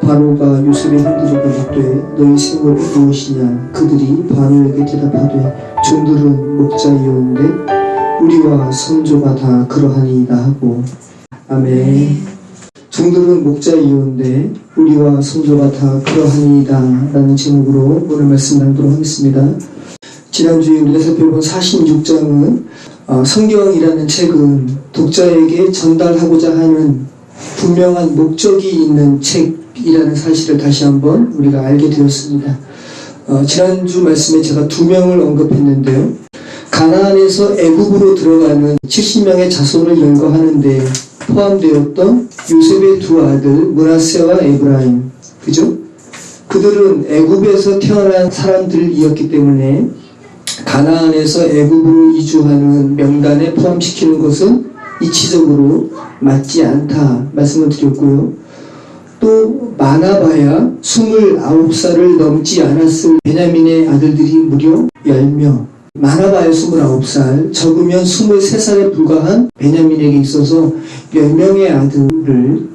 바로가 요셉의 형들에게 묻되 너희 생업이 무엇이냐. 그들이 바로에게 대답하되 종들은 목자이오는데 우리와 선조가 다 그러하니이다 하고. 아멘. 종들은 목자이오는데 우리와 선조가 다 그러하니이다 라는 제목으로 오늘 말씀 나누도록 하겠습니다. 지난주에 우리가 살펴본 46장은 성경이라는 책은 독자에게 전달하고자 하는 분명한 목적이 있는 책이라는 사실을 다시 한번 우리가 알게 되었습니다. 지난주 말씀에 제가 2명을 언급했는데요. 가나안에서 애굽으로 들어가는 70명의 자손을 연거하는 데 포함되었던 요셉의 2 아들 므낫세와 에브라임, 그죠? 그들은 애굽에서 태어난 사람들이었기 때문에 가나안에서 애굽으로 이주하는 명단에 포함시키는 것은 이치적으로 맞지 않다 말씀을 드렸고요. 또 많아봐야 29살을 넘지 않았을 베냐민의 아들들이 무려 10명, 많아봐야 29살, 적으면 23살에 불과한 베냐민에게 있어서 10명의 아들을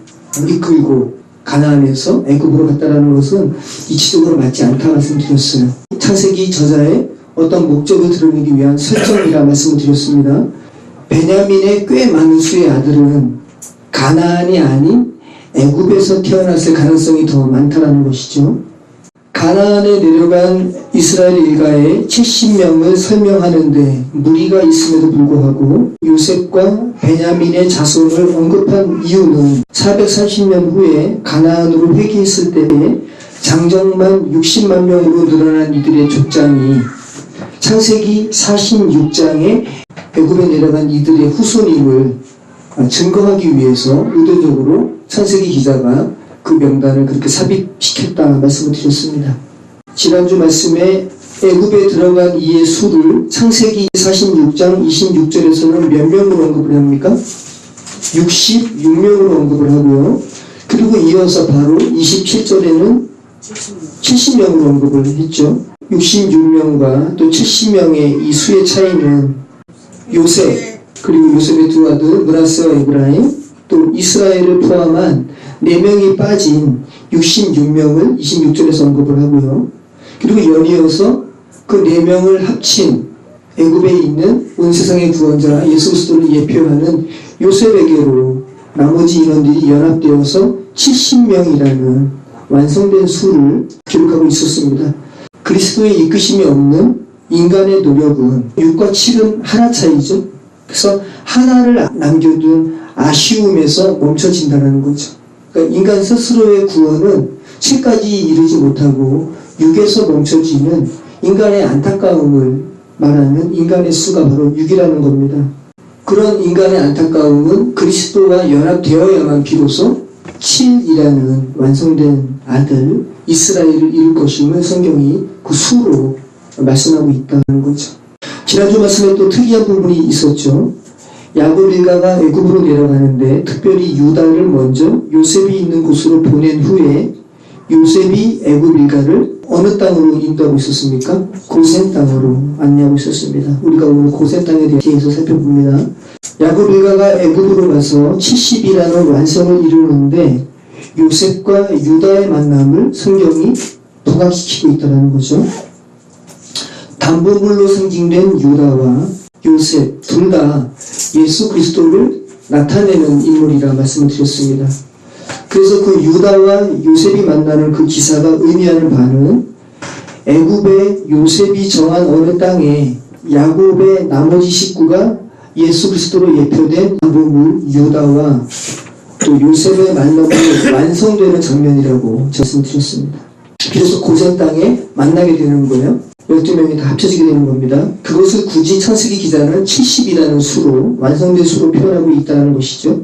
이끌고 가나안에서 애굽으로 갔다라는 것은 이치적으로 맞지 않다 말씀드렸어요. 창세기 저자의 어떤 목적을 드러내기 위한 설정이라 말씀을 드렸습니다. 베냐민의 꽤 많은 수의 아들은 가나안이 아닌 애굽에서 태어났을 가능성이 더 많다는 것이죠. 가나안에 내려간 이스라엘 일가의 70명을 설명하는데 무리가 있음에도 불구하고 요셉과 베냐민의 자손을 언급한 이유는 430년 후에 가나안으로 회귀했을 때에 장정만 60만 명으로 늘어난 이들의 족장이 창세기 46장에 애굽에 내려간 이들의 후손임을 증거하기 위해서 의도적으로 창세기 기자가 그 명단을 그렇게 삽입시켰다 말씀을 드렸습니다. 지난주 말씀에 애굽에 들어간 이의 수를 창세기 46장 26절에서는 몇 명으로 언급을 합니까? 66명으로 언급을 하고요. 그리고 이어서 바로 27절에는 70명으로 언급을 했죠. 66명과 또 70명의 이 수의 차이는 요셉, 그리고 요셉의 2 아들 므낫세와 에브라임, 또 이스라엘을 포함한 4명이 빠진 66명을 26절에서 언급을 하고요. 그리고 연이어서 그 4명을 합친 애굽에 있는 온 세상의 구원자 예수 그리스도를 예표하는 요셉에게로 나머지 인원들이 연합되어서 70명이라는 완성된 수를 기록하고 있었습니다. 그리스도의 이끄심이 없는 인간의 노력은 6과 7은 하나 차이죠. 그래서 하나를 남겨둔 아쉬움에서 멈춰진다는 거죠. 그러니까 인간 스스로의 구원은 7까지 이르지 못하고 6에서 멈춰지는 인간의 안타까움을 말하는 인간의 수가 바로 6이라는 겁니다. 그런 인간의 안타까움은 그리스도와 연합되어야만 비로소 7이라는 완성된 아들 이스라엘을 이룰 것임을 성경이 그 수로 말씀하고 있다는 거죠. 지난주 말씀에 또 특이한 부분이 있었죠. 야곱 일가가 애굽으로 내려가는데 특별히 유다를 먼저 요셉이 있는 곳으로 보낸 후에 요셉이 애굽 일가를 어느 땅으로 인도하고 있었습니까? 고센 땅으로 안내하고 있었습니다. 우리가 오늘 고센 땅에 대해서 살펴봅니다. 야곱 일가가 애굽으로 가서 70이라는 완성을 이루는데 요셉과 유다의 만남을 성경이 부각시키고 있다는 거죠. 담보물로 상징된 유다와 요셉 둘 다 예수 그리스도를 나타내는 인물이라 말씀을 드렸습니다. 그래서 그 유다와 요셉이 만나는 그 기사가 의미하는 바는 애굽의 요셉이 정한 어느 땅에 야곱의 나머지 식구가 예수 그리스도로 예표된 담보물 유다와 또 요셉의 만남이 완성되는 장면이라고 말씀드렸습니다. 그래서 고센 땅에 만나게 되는 거예요. 12명이 다 합쳐지게 되는 겁니다. 그것을 굳이 창세기 기자는 70이라는 수로 완성된 수로 표현하고 있다는 것이죠.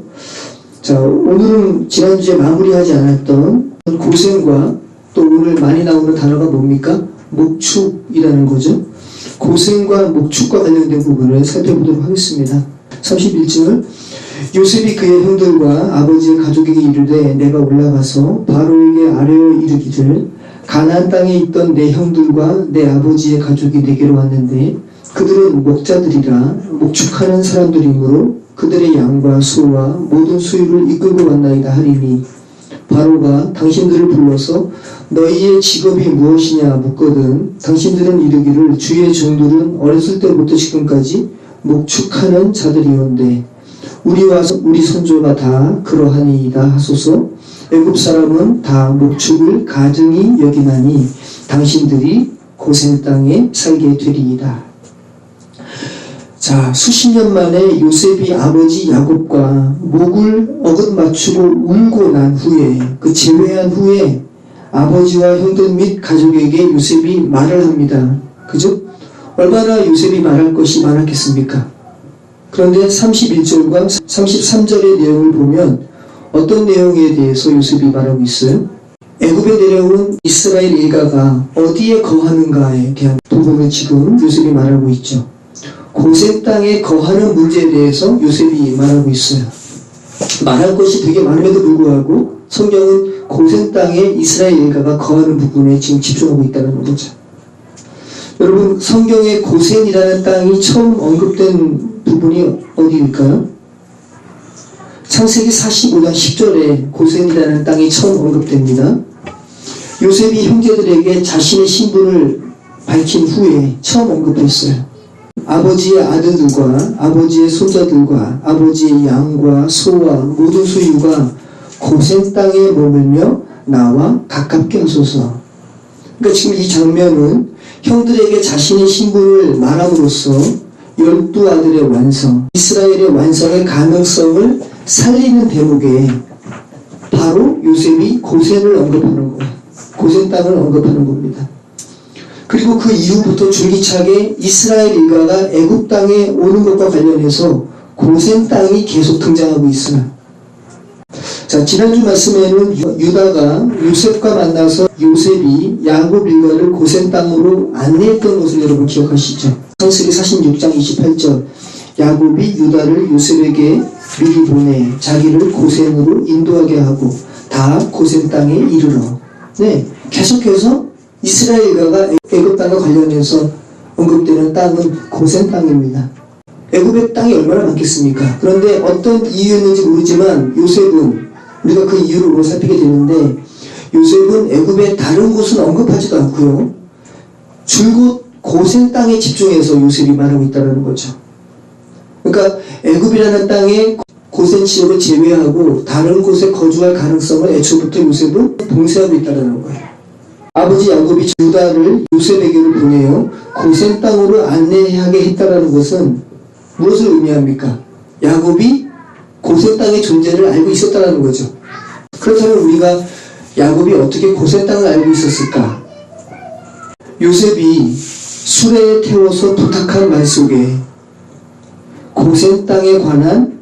자, 오늘은 지난주에 마무리하지 않았던 고센과 또 오늘 많이 나오는 단어가 뭡니까? 목축이라는 거죠. 고센과 목축과 관련된 부분을 살펴보도록 하겠습니다. 31절 요셉이 그의 형들과 아버지의 가족에게 이르되 내가 올라가서 바로에게 아뢰어 이르기를 가나안 땅에 있던 내 형들과 내 아버지의 가족이 내게로 왔는데 그들은 목자들이라 목축하는 사람들이므로 그들의 양과 소와 모든 소유를 이끌고 왔나이다 하리니 바로가 당신들을 불러서 너희의 직업이 무엇이냐 묻거든 당신들은 이르기를 주의 종들은 어렸을 때부터 지금까지 목축하는 자들이온데 우리와 우리 선조가 다 그러하니이다 하소서. 애굽 사람은 다 목축을 가증히 여기나니 당신들이 고센 땅에 살게 되리이다. 자, 수십 년 만에 요셉이 아버지 야곱과 목을 어긋맞추고 울고 난 후에 그 재회한 후에 아버지와 형들 및 가족에게 요셉이 말을 합니다. 그죠? 얼마나 요셉이 말할 것이 많았겠습니까? 그런데 31절과 33절의 내용을 보면 어떤 내용에 대해서 요셉이 말하고 있어요? 애굽에 내려온 이스라엘 일가가 어디에 거하는가에 대한 부분을 지금 요셉이 말하고 있죠. 고센 땅에 거하는 문제에 대해서 요셉이 말하고 있어요. 말할 것이 되게 많음에도 불구하고 성경은 고센 땅에 이스라엘 일가가 거하는 부분에 지금 집중하고 있다는 거죠. 여러분, 성경에 고센이라는 땅이 처음 언급된 부분이 어디일까요? 창세기 45장 10절에 고센이라는 땅이 처음 언급됩니다. 요셉이 형제들에게 자신의 신분을 밝힌 후에 처음 언급했어요. 아버지의 아들들과 아버지의 손자들과 아버지의 양과 소와 모든 소유가 고센 땅에 머물며 나와 가깝게 하소서. 그러니까 지금 이 장면은 형들에게 자신의 신분을 말함으로써 12아들의 완성, 이스라엘의 완성의 가능성을 살리는 대목에 바로 요셉이 고센을 언급하는 거예요. 고센 땅을 언급하는 겁니다. 그리고 그 이후부터 줄기차게 이스라엘 일가가 애굽 땅에 오는 것과 관련해서 고센 땅이 계속 등장하고 있어요. 자, 지난주 말씀에는 유다가 요셉과 만나서 요셉이 야곱 일가를 고센 땅으로 안내했던 것을 여러분 기억하시죠? 창세기 46장 28절 야곱이 유다를 요셉에게 미리 보내 자기를 고센으로 인도하게 하고 다 고센 땅에 이르러. 네, 계속해서 이스라엘 일가가 애굽 땅과 관련해서 언급되는 땅은 고센 땅입니다. 애굽의 땅이 얼마나 많겠습니까? 그런데 어떤 이유였는지 모르지만 요셉은 우리가 그 이유를 살피게 되는데 요셉은 애굽의 다른 곳은 언급하지도 않고요. 줄곧 고센 땅에 집중해서 요셉이 말하고 있다는 거죠. 그러니까 애굽이라는 땅에 고센 지역을 제외하고 다른 곳에 거주할 가능성을 애초부터 요셉은 봉쇄하고 있다는 거예요. 아버지 야곱이 유다를 요셉에게로 보내어 고센 땅으로 안내하게 했다는 것은 무엇을 의미합니까? 야곱이 고센 땅의 존재를 알고 있었다는 거죠. 그렇다면 우리가 야곱이 어떻게 고센 땅을 알고 있었을까? 요셉이 수레에 태워서 부탁한 말 속에 고센 땅에 관한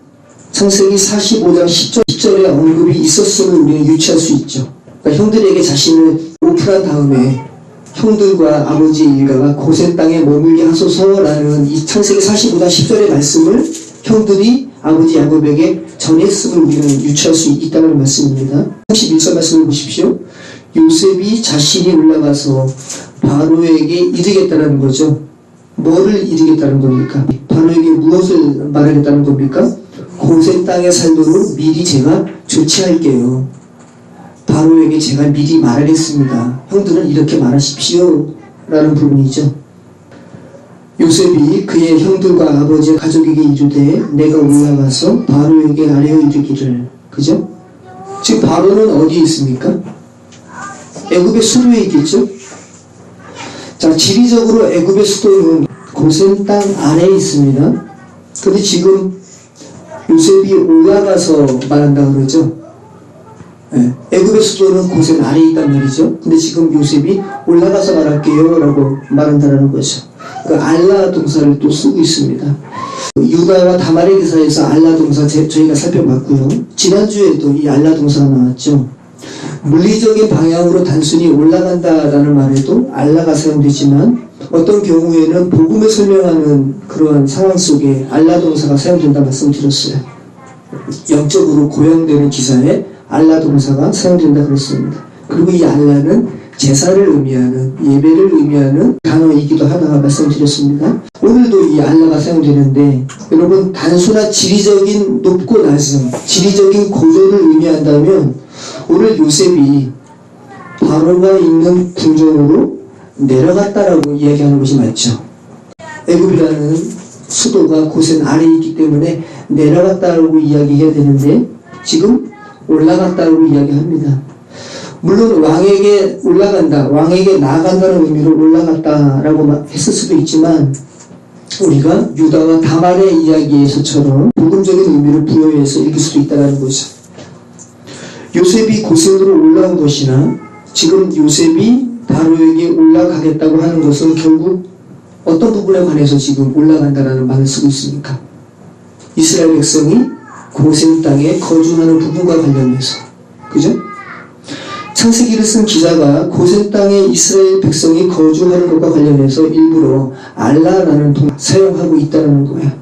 창세기 45장 10절의 언급이 있었음을 우리는 유추할 수 있죠. 그러니까 형들에게 자신을 오픈한 다음에 형들과 아버지의 일가가 고센 땅에 머물게 하소서라는 이 창세기 45장 10절의 말씀을 형들이 아버지 야곱에게 전했음을 우리는 유추할 수 있다는 말씀입니다. 31절 말씀을 보십시오. 요셉이 자신이 올라가서 바로에게 이르겠다는 거죠. 뭐를 이르겠다는 겁니까? 바로에게 무엇을 말하겠다는 겁니까? 고센 땅에 살도록 미리 제가 조치할게요. 바로에게 제가 미리 말하겠습니다. 형들은 이렇게 말하십시오 라는 부분이죠. 요셉이 그의 형들과 아버지의 가족에게 이르되 내가 올라가서 바로에게 아뢰어 이르기를. 그죠? 지금 바로는 어디에 있습니까? 애굽의 수도에 있겠죠? 자, 지리적으로 애굽의 수도는 고센 땅 아래에 있습니다. 근데 지금 요셉이 올라가서 말한다 그러죠? 네, 애굽의 수도는 고센 아래에 있단 말이죠. 근데 지금 요셉이 올라가서 말할게요 라고 말한다는 거죠. 그 알라 동사를 또 쓰고 있습니다. 유다와 다말의 기사에서 알라 동사 저희가 살펴봤고요. 지난주에도 이 알라 동사가 나왔죠. 물리적인 방향으로 단순히 올라간다라는 말에도 알라가 사용되지만 어떤 경우에는 복음을 설명하는 그러한 상황 속에 알라 동사가 사용된다 말씀드렸어요. 영적으로 고용되는 기사에 알라 동사가 사용된다 그랬습니다. 그리고 이 알라는 제사를 의미하는, 예배를 의미하는 단어이기도 하다 말씀드렸습니다. 오늘도 이 알라가 사용되는데 여러분 단순한 지리적인 높고 낮음, 지리적인 고도를 의미한다면 오늘 요셉이 바로가 있는 궁전으로 내려갔다라고 이야기하는 것이 맞죠. 애굽이라는 수도가 고센 아래에 있기 때문에 내려갔다라고 이야기해야 되는데 지금 올라갔다라고 이야기합니다. 물론 왕에게 올라간다, 왕에게 나아간다는 의미로 올라갔다라고 했을 수도 있지만 우리가 유다와 다말의 이야기에서처럼 복음적인 의미를 부여해서 읽을 수도 있다는 거죠. 요셉이 고센으로 올라온 것이나 지금 요셉이 바로에게 올라가겠다고 하는 것은 결국 어떤 부분에 관해서 지금 올라간다라는 말을 쓰고 있습니까? 이스라엘 백성이 고센 땅에 거주하는 부분과 관련해서, 그죠? 창세기를 쓴 기자가 고센 땅에 이스라엘 백성이 거주하는 것과 관련해서 일부러 알라라는 동사를 사용하고 있다는 거야.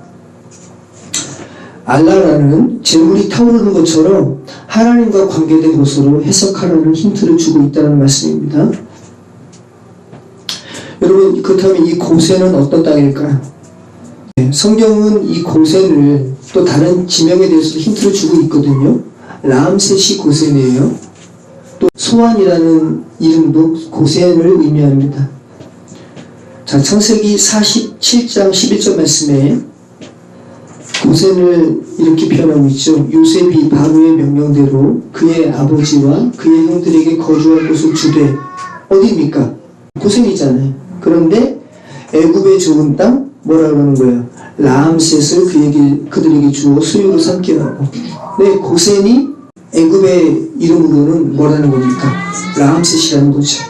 알라라는 재물이 타오르는 것처럼 하나님과 관계된 것으로 해석하라는 힌트를 주고 있다는 말씀입니다. 여러분, 그렇다면 이 고센은 어떤 땅일까요? 성경은 이 고센을 또 다른 지명에 대해서도 힌트를 주고 있거든요. 라암셋이 고센이에요. 또 소안이라는 이름도 고센을 의미합니다. 자, 창세기 47장 11절 말씀에 고센을 이렇게 표현하고 있죠. 요셉이 바로의 명령대로 그의 아버지와 그의 형들에게 거주할 곳을 주되, 어디입니까? 고센이잖아요. 그런데 애굽의 좋은 땅 뭐라 그러는 거예요? 라암셋을 그들에게 주어 수요로 삼게 하고. 네, 고센이 애굽의 이름으로는 뭐라는 겁니까? 라암셋이라는 거죠.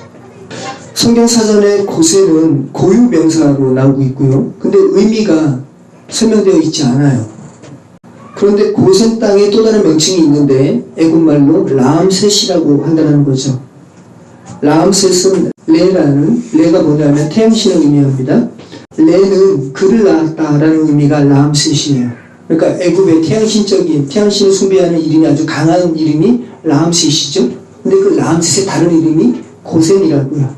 성경 사전에 고센은 고유 명사로 나오고 있고요. 근데 의미가 설명되어 있지 않아요. 그런데 고센 땅에 또 다른 명칭이 있는데 애굽말로 라암셋이라고 한다는 거죠. 라암셋은 레가 뭐냐면 태양신을 의미합니다. 레는 그를 낳았다라는 의미가 라암셋이에요. 그러니까 애굽의 태양신을 숭배하는 이름이 아주 강한 이름이 라암셋이죠. 근데 그 라암셋의 다른 이름이 고센이라고요.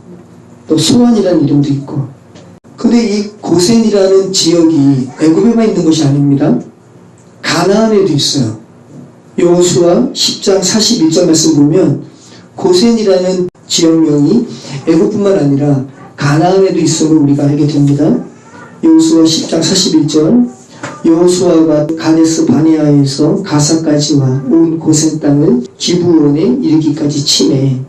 또 소안이라는 이름도 있고. 근데 이 고센이라는 지역이 애굽에만 있는 것이 아닙니다. 가나안에도 있어요. 여호수아 10장 41절 말씀 보면 고센이라는 지역명이 애굽뿐만 아니라 가나안에도 있음을 우리가 알게 됩니다. 여호수아 10장 41절, 여호수아가 가데스 바네아에서 가사까지와 온 고센 땅을 기브온에 이르기까지 치매.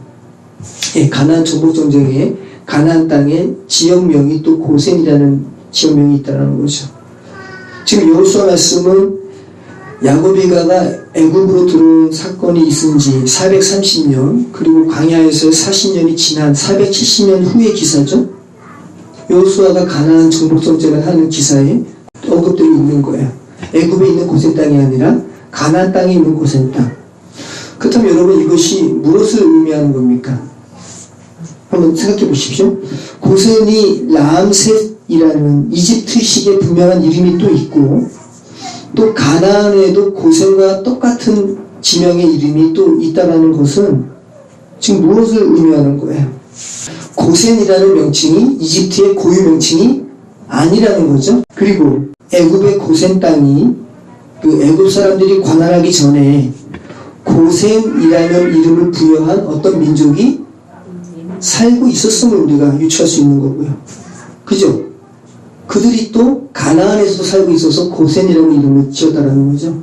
가나안 정복 전쟁에 가나안 땅의 지역명이 또 고센이라는 지역명이 있다는 거죠. 지금 여호수아 말씀은 야고비가가 애굽으로 들어온 사건이 있은 지 430년, 그리고 광야에서 40년이 지난 470년 후의 기사죠. 여호수아가 가나안 정복 전쟁을 하는 기사에 언급들이 있는 거예요. 애굽에 있는 고센 땅이 아니라 가나안 땅에 있는 고센 땅. 그렇다면 여러분, 이것이 무엇을 의미하는 겁니까? 한번 생각해 보십시오. 고센이 라암셋이라는 이집트식의 분명한 이름이 또 있고, 또 가나안에도 고센과 똑같은 지명의 이름이 또 있다는 것은 지금 무엇을 의미하는 거예요? 고센이라는 명칭이 이집트의 고유 명칭이 아니라는 거죠. 그리고 애굽의 고센 땅이 그 애굽 사람들이 관할하기 전에 고센이라는 이름을 부여한 어떤 민족이 살고 있었음을 우리가 유추할 수 있는 거고요. 그죠? 그들이 또 가나안에서도 살고 있어서 고센이라는 이름을 지었다는 거죠.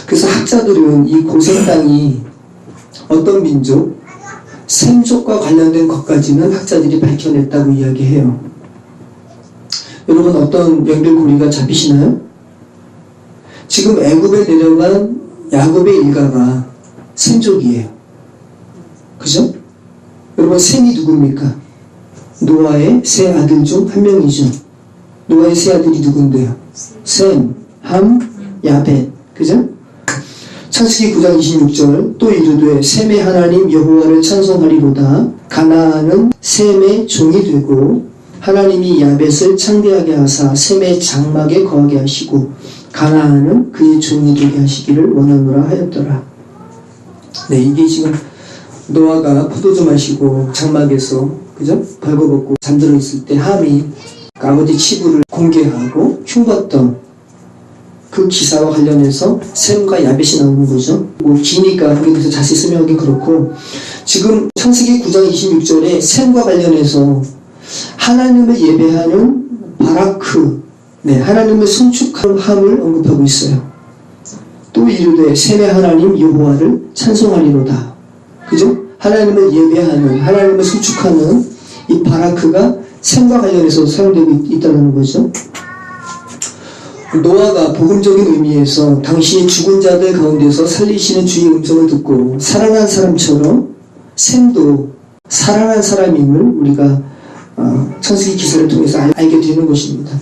그래서 학자들은 이 고센 땅이 어떤 민족, 셈족과 관련된 것까지는 학자들이 밝혀냈다고 이야기해요. 여러분, 어떤 연결고리가 잡히시나요? 지금 애굽에 내려간 야곱의 일가가 셈족이에요. 그죠? 여러분, 셈이 누굽니까? 노아의 세 아들 중 한 명이죠. 노아의 세 아들이 누군데요? 셈, 함, 야벳. 그죠? 창세기 9장 26절, 또 이르되 셈의 하나님 여호와를 찬송하리로다. 가나안은 셈의 종이 되고 하나님이 야벳을 창대하게 하사 셈의 장막에 거하게 하시고 가나안은 그의 종이 되게 하시기를 원하노라 하였더라. 네, 이게 지금 노아가 포도주 마시고 장막에서, 그죠? 벌거벗고 잠들어 있을 때 함이 아버지 치부를 공개하고 흉봤던 그 기사와 관련해서 셈과 야벳이 나오는 거죠. 뭐 기니까 거기에 대해서 자세히 설명하기 그렇고, 지금 창세기 9장 26절에 셈과 관련해서 하나님을 예배하는 바라크, 하나님을 송축함을 언급하고 있어요. 또 이르되 셈의 하나님 여호와를 찬송하리로다. 그죠? 하나님을 예배하는, 하나님을 송축하는 이 바라크가 셈과 관련해서 사용되고 있다는 거죠. 노아가 복음적인 의미에서 당신이 죽은 자들 가운데서 살리시는 주의 음성을 듣고 살아난 사람처럼 셈도 살아난 사람임을 우리가 창세기 기사를 통해서 알게 되는 것입니다.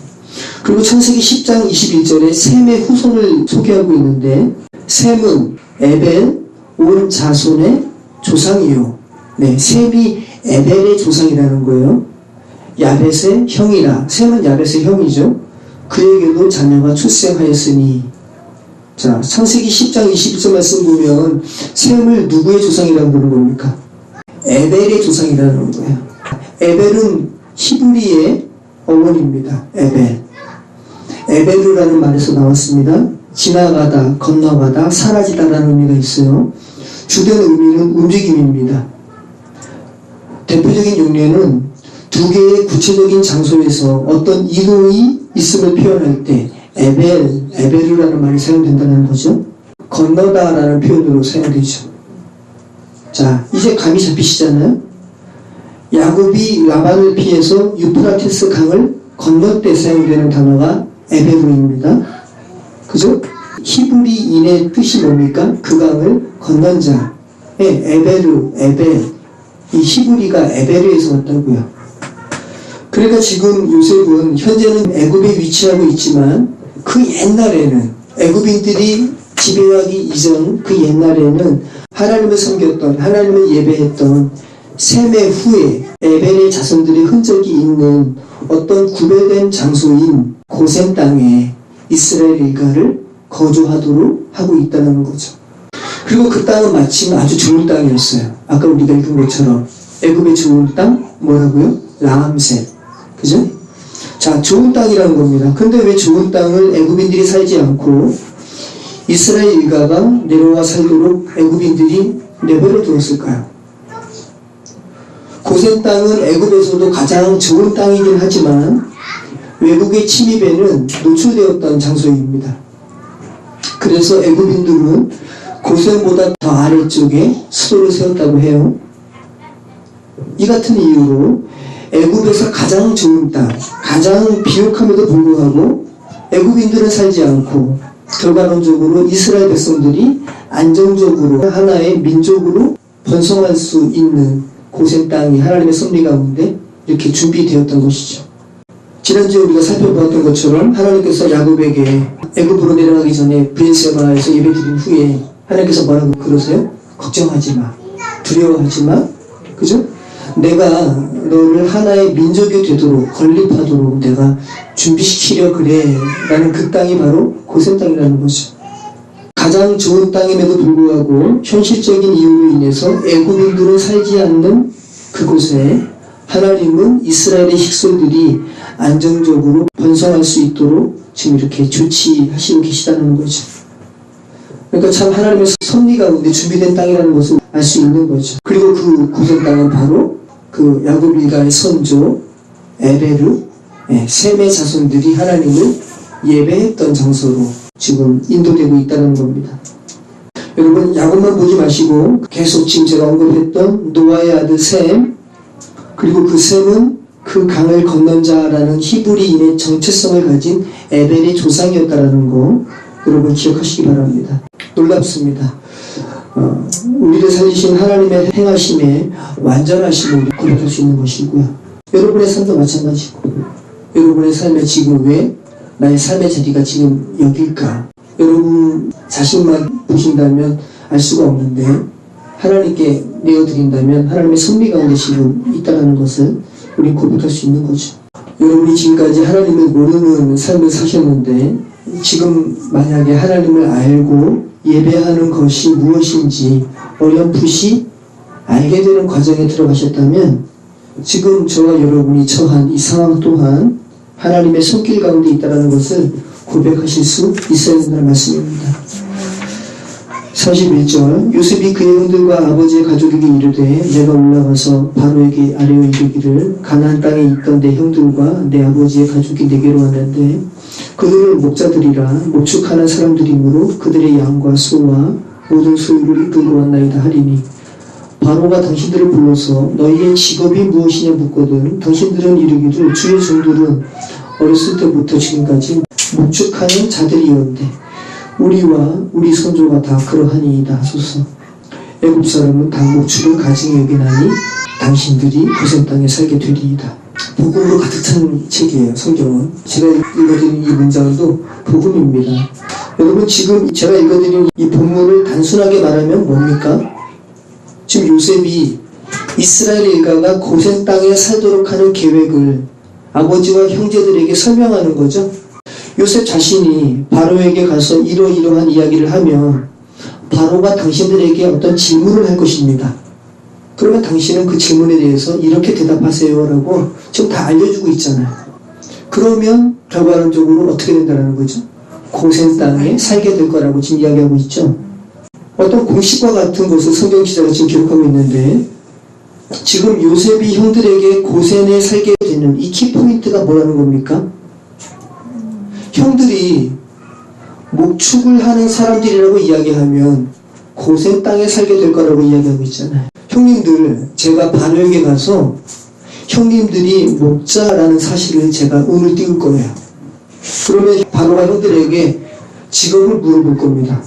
그리고 창세기 10장 21절에 셈의 후손을 소개하고 있는데, 셈은 에벨 온 자손의 조상이요. 셈이 에벨의 조상이라는 거예요. 야벳의 형이라. 셈은 야벳의 형이죠. 그에게도 자녀가 출생하였으니. 자, 창세기 10장 21절 말씀 보면 셈을 누구의 조상이라고 부르는 겁니까? 에벨의 조상이라는 거예요. 에벨은 히브리의 어원입니다. 에벨. 에벨루라는 말에서 나왔습니다. 지나가다, 건너가다, 사라지다라는 의미가 있어요. 주된 의미는 움직임입니다. 대표적인 용례는 두 개의 구체적인 장소에서 어떤 이동이 있음을 표현할 때 에벨루라는 말이 사용된다는 거죠. 건너다라는 표현으로 사용되죠. 자, 이제 감이 잡히시잖아요. 야곱이 라반을 피해서 유프라테스 강을 건널 때 사용되는 단어가 에벨루입니다. 그죠? 히브리인의 뜻이 뭡니까? 그 강을 건넌 자. 에벨루, 에벨. 이 히브리가 에벨루에서 왔다고요. 그러니까 지금 요셉은 현재는 애굽에 위치하고 있지만 그 옛날에는 애굽인들이 지배하기 이전 그 옛날에는 하나님을 섬겼던, 하나님을 예배했던 셈의 후에 에벨의 자손들의 흔적이 있는 어떤 구별된 장소인 고센 땅에 이스라엘 일가를 거주하도록 하고 있다는 거죠. 그리고 그 땅은 마침 아주 좋은 땅이었어요. 아까 우리가 읽은 것처럼 애굽의 좋은 땅 뭐라고요? 라암셋. 그죠? 자, 좋은 땅이라는 겁니다. 근데 왜 좋은 땅을 애굽인들이 살지 않고 이스라엘 일가가 내려와 살도록 애굽인들이 내버려 두었을까요? 고센 땅은 애굽에서도 가장 좋은 땅이긴 하지만 외국의 침입에는 노출되었던 장소입니다. 그래서 애굽인들은 고센보다 더 아래쪽에 수도를 세웠다고 해요. 이 같은 이유로 애굽에서 가장 좋은 땅, 가장 비옥함에도 불구하고 애굽인들은 살지 않고 결과론적으로 이스라엘 백성들이 안정적으로 하나의 민족으로 번성할 수 있는 고센 땅이 하나님의 섭리 가운데 이렇게 준비되었던 것이죠. 지난주에 우리가 살펴보았던 것처럼 하나님께서 야곱에게 애굽으로 내려가기 전에 브엘세바에서 예배드린 후에 하나님께서 뭐라고 그러세요? 걱정하지 마, 두려워하지 마, 그죠? 내가 너를 하나의 민족이 되도록 건립하도록 내가 준비시키려 그래 라는 그 땅이 바로 고센 땅이라는 거죠. 가장 좋은 땅임에도 불구하고 현실적인 이유로 인해서 애굽인들은 살지 않는 그곳에 하나님은 이스라엘의 식솔들이 안정적으로 번성할 수 있도록 지금 이렇게 조치하시고 계시다는 거죠. 그러니까 참 하나님의 섭리 가운데 준비된 땅이라는 것을 알 수 있는 거죠. 그리고 그 고센 땅은 바로 그 야곱 일가의 선조 에베르, 셈의 자손들이 하나님을 예배했던 장소로 지금 인도되고 있다는 겁니다. 여러분, 야곱만 보지 마시고 계속 지금 제가 언급했던 노아의 아들 셈, 그리고 그 셈은 그 강을 건넌 자라는 히브리인의 정체성을 가진 에벨의 조상이었다라는 거 여러분 기억하시기 바랍니다. 놀랍습니다. 우리를 살리신 하나님의 행하심에 완전하심을 우리 고백할 수 있는 것이고요. 여러분의 삶도 마찬가지고, 여러분의 삶에 지금 왜 나의 삶의 자리가 지금 여길까? 여러분 자신만 보신다면 알 수가 없는데 하나님께 내어드린다면 하나님의 섭리 가운데 지금 있다는 것을 우리 고백할 수 있는 거죠. 여러분이 지금까지 하나님을 모르는 삶을 사셨는데 지금 만약에 하나님을 알고 예배하는 것이 무엇인지 어렴풋이 알게 되는 과정에 들어가셨다면 지금 저와 여러분이 처한 이 상황 또한 하나님의 손길 가운데 있다는 것을 고백하실 수 있어야 된다는 말씀입니다. 41절 요셉이 그의 형들과 아버지의 가족에게 이르되 내가 올라가서 바로에게 아뢰어 이르기를 가나안 땅에 있던 내 형들과 내 아버지의 가족이 내게로 왔는데 그들은 목자들이라 목축하는 사람들이므로 그들의 양과 소와 모든 소유를 이끌고 왔나이다 하리니 바로가 당신들을 불러서 너희의 직업이 무엇이냐 묻거든 당신들은 이르기를 주의 종들은 어렸을 때부터 지금까지 목축하는 자들이었는데 우리와 우리 선조가 다 그러하니이다 하소서. 애굽 사람은 다 목축을 가증히 여기나니 당신들이 고센 땅에 살게 되리이다. 복음으로 가득 찬 책이에요. 성경은. 제가 읽어드린 이 문장도 복음입니다. 여러분 지금 제가 읽어드린 이 본문을 단순하게 말하면 뭡니까? 지금 요셉이 이스라엘 일가가 고센 땅에 살도록 하는 계획을 아버지와 형제들에게 설명하는 거죠. 요셉 자신이 바로에게 가서 이러이러한 이야기를 하면 바로가 당신들에게 어떤 질문을 할 것입니다. 그러면 당신은 그 질문에 대해서 이렇게 대답하세요 라고 지금 다 알려주고 있잖아요. 그러면 결과론적으로 어떻게 된다는 거죠? 고센 땅에 살게 될 거라고 지금 이야기하고 있죠. 어떤 공식과 같은 것을 성경 기자가 지금 기록하고 있는데 지금 요셉이 형들에게 고센에 살게 되는 이 키포인트가 뭐라는 겁니까? 형들이 목축을 하는 사람들이라고 이야기하면 고센 땅에 살게 될 거라고 이야기하고 있잖아요. 형님들, 제가 바로에게 가서 형님들이 목자라는 사실을 제가 운을 띄울 거예요. 그러면 바로가 형들에게 직업을 물어볼 겁니다.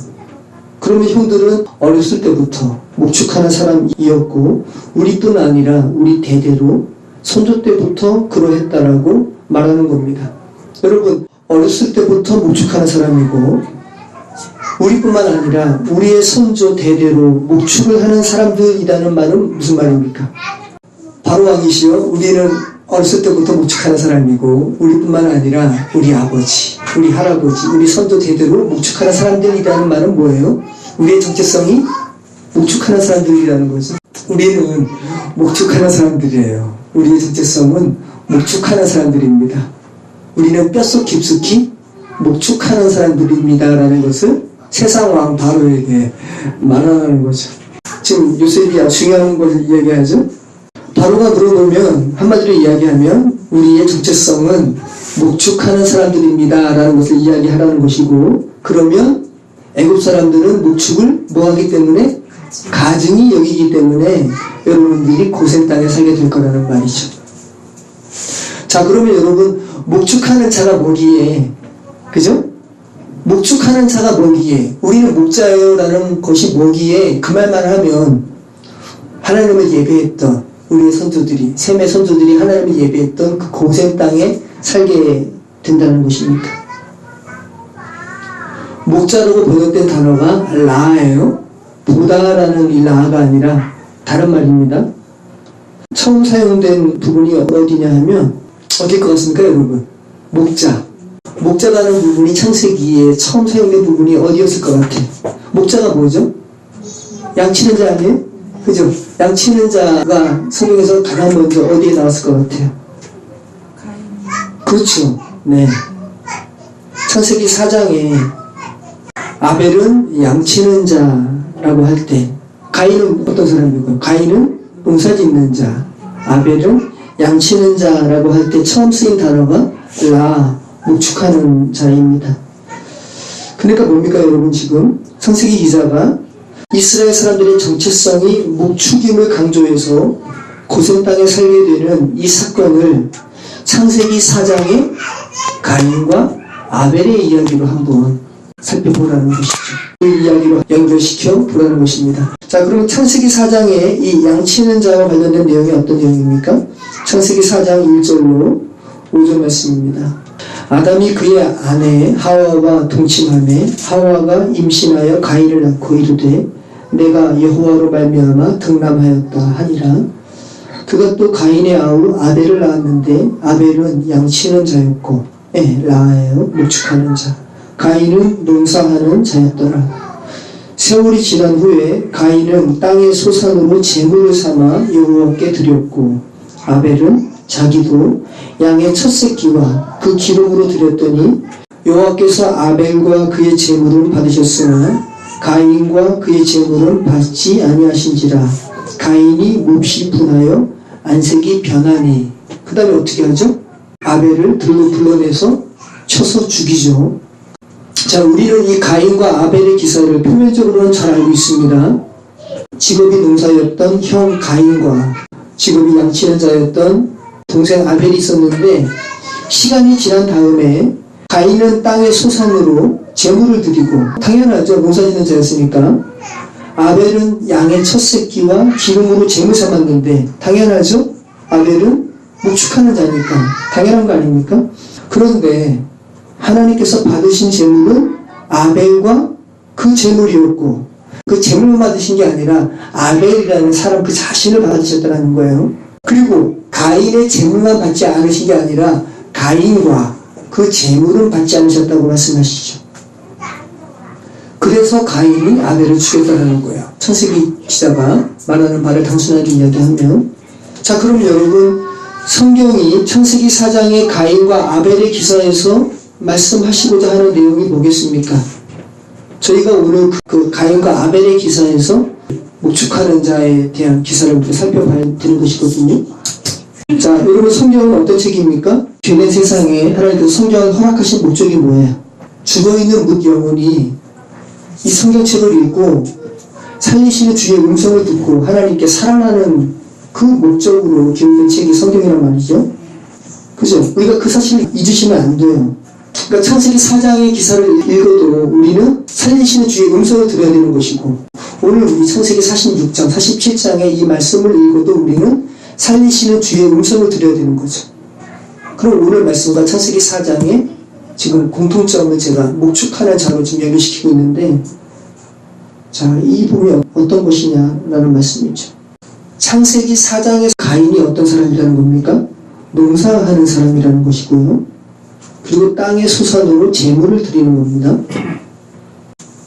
그러면 형들은 어렸을 때부터 목축하는 사람이었고 우리뿐 아니라 우리 대대로 선조 때부터 그러했다라고 말하는 겁니다. 여러분 어렸을 때부터 목축하는 사람이고 우리뿐만 아니라 우리의 선조 대대로 목축을 하는 사람들이라는 말은 무슨 말입니까? 바로 왕이시여 우리는 어렸을 때부터 목축하는 사람이고 우리뿐만 아니라 우리 아버지, 우리 할아버지, 우리 선조 대대로 목축하는 사람들이라는 말은 뭐예요? 우리의 정체성이 목축하는 사람들이라는 거죠. 우리는 목축하는 사람들이에요. 우리의 정체성은 목축하는 사람들입니다. 우리는 뼛속 깊숙이 목축하는 사람들입니다 라는 것을 세상 왕 바로에게 말하는 거죠. 지금 요셉이 아주 중요한 것을 이야기하죠. 바로가 물어보면 한마디로 이야기하면 우리의 정체성은 목축하는 사람들입니다 라는 것을 이야기하라는 것이고 그러면 애굽 사람들은 목축을 뭐하기 때문에 가증히 여기기 때문에 여러분들이 고센 땅에 살게 될 거라는 말이죠. 자 그러면 여러분 목축하는 자가 뭐기에 그죠? 목축하는 자가 뭐기에 우리는 목자예요 라는 것이 뭐기에 그 말만 하면 하나님을 예배했던 우리의 선조들이 셈의 선조들이 하나님을 예배했던 그 고센 땅에 살게 된다는 것입니까? 목자라고 번역된 단어가 라예요. 보다라는 이 라가 아니라 다른 말입니다. 처음 사용된 부분이 어디냐 하면 어딜 것 같습니까 여러분? 목자. 목자라는 부분이 창세기에 처음 사용된 부분이 어디였을 것 같아요? 목자가 뭐죠? 양치는 자 아니에요? 그죠? 양치는 자가 성경에서 가장 먼저 어디에 나왔을 것 같아요? 그렇죠. 네. 창세기 4장에 아벨은 양치는 자라고 할 때 가인은 어떤 사람이고요? 가인은 농사 짓는 자, 아벨은 양치는 자라고 할 때 처음 쓰인 단어가 라, 목축하는 자입니다. 그러니까 뭡니까 여러분 지금 창세기 기자가 이스라엘 사람들의 정체성이 목축임을 강조해서 고센 땅에 살게 되는 이 사건을 창세기 4장의 가인과 아벨의 이야기로 한번 살펴보라는 것이죠. 그 이야기로 연결시켜 보라는 것입니다. 자, 그러면 창세기 4장의 이 양치는 자와 관련된 내용이 어떤 내용입니까? 창세기 4장 1절로 5절 말씀입니다. 아담이 그의 아내 하와와 동침하매 하와가 임신하여 가인을 낳고 이르되 내가 여호와로 말미암아 등남하였다 하니라. 그가 또 가인의 아우 아벨을 낳았는데 아벨은 양치는 자였고 라예요. 목축하는 자. 가인은 농사하는 자였더라. 세월이 지난 후에 가인은 땅의 소산으로 제물을 삼아 여호와께 드렸고 아벨은 자기도 양의 첫 새끼와 그 기름으로 드렸더니 여호와께서 아벨과 그의 제물을 받으셨으나 가인과 그의 제물은 받지 아니하신지라. 가인이 몹시 분하여 안색이 변하니. 그 다음에 어떻게 하죠? 아벨을 들로 불러내서 쳐서 죽이죠. 자, 우리는 이 가인과 아벨의 기사를 표면적으로는 잘 알고 있습니다. 직업이 농사였던 형 가인과 직업이 양치는 자였던 동생 아벨이 있었는데, 시간이 지난 다음에 가인은 땅의 소산으로 제물을 드리고, 당연하죠, 농사짓는 자였으니까. 아벨은 양의 첫 새끼와 기름으로 제물 삼았는데, 당연하죠, 아벨은 목축하는 자니까 당연한 거 아닙니까? 그런데 하나님께서 받으신 제물은 아벨과 그 제물이었고, 그 제물만 받으신 게 아니라 아벨이라는 사람 그 자신을 받으셨다는 거예요. 그리고 가인의 제물만 받지 않으신 게 아니라 가인과 그 제물은 받지 않으셨다고 말씀하시죠. 그래서 가인이 아벨을 죽였다는 거예요. 창세기 기자가 말하는 바를 단순하게 이야기하면. 자, 그럼 여러분, 성경이 창세기 4장의 가인과 아벨의 기사에서 말씀하시고자 하는 내용이 뭐겠습니까? 저희가 오늘 그 가인과 아벨의 기사에서 목축하는 자에 대한 기사를 우리가 살펴봐야 되는 것이거든요. 자, 여러분, 성경은 어떤 책입니까? 죄된 세상에 하나님께서 성경을 허락하신 목적이 뭐예요? 죽어있는 묻 영혼이 이 성경책을 읽고 살리시는 주의 음성을 듣고 하나님께 살아나는 그 목적으로 기록된 책이 성경이란 말이죠. 그죠? 우리가 그 사실을 잊으시면 안 돼요. 그러니까 창세기 4장의 기사를 읽어도 우리는 살리시는 주의 음성을 들어야 되는 것이고, 오늘 우리 창세기 46장, 47장의 이 말씀을 읽어도 우리는 살리시는 주의 음성을 들어야 되는 거죠. 그럼 오늘 말씀과 창세기 4장의 지금 공통점을 제가 목축하는 자로 지금 연결시키고 있는데, 자, 이 부분이 어떤 것이냐라는 말씀이죠. 창세기 4장의 가인이 어떤 사람이라는 겁니까? 농사하는 사람이라는 것이고요. 그리고 땅의 소산으로 제물을 드리는 겁니다.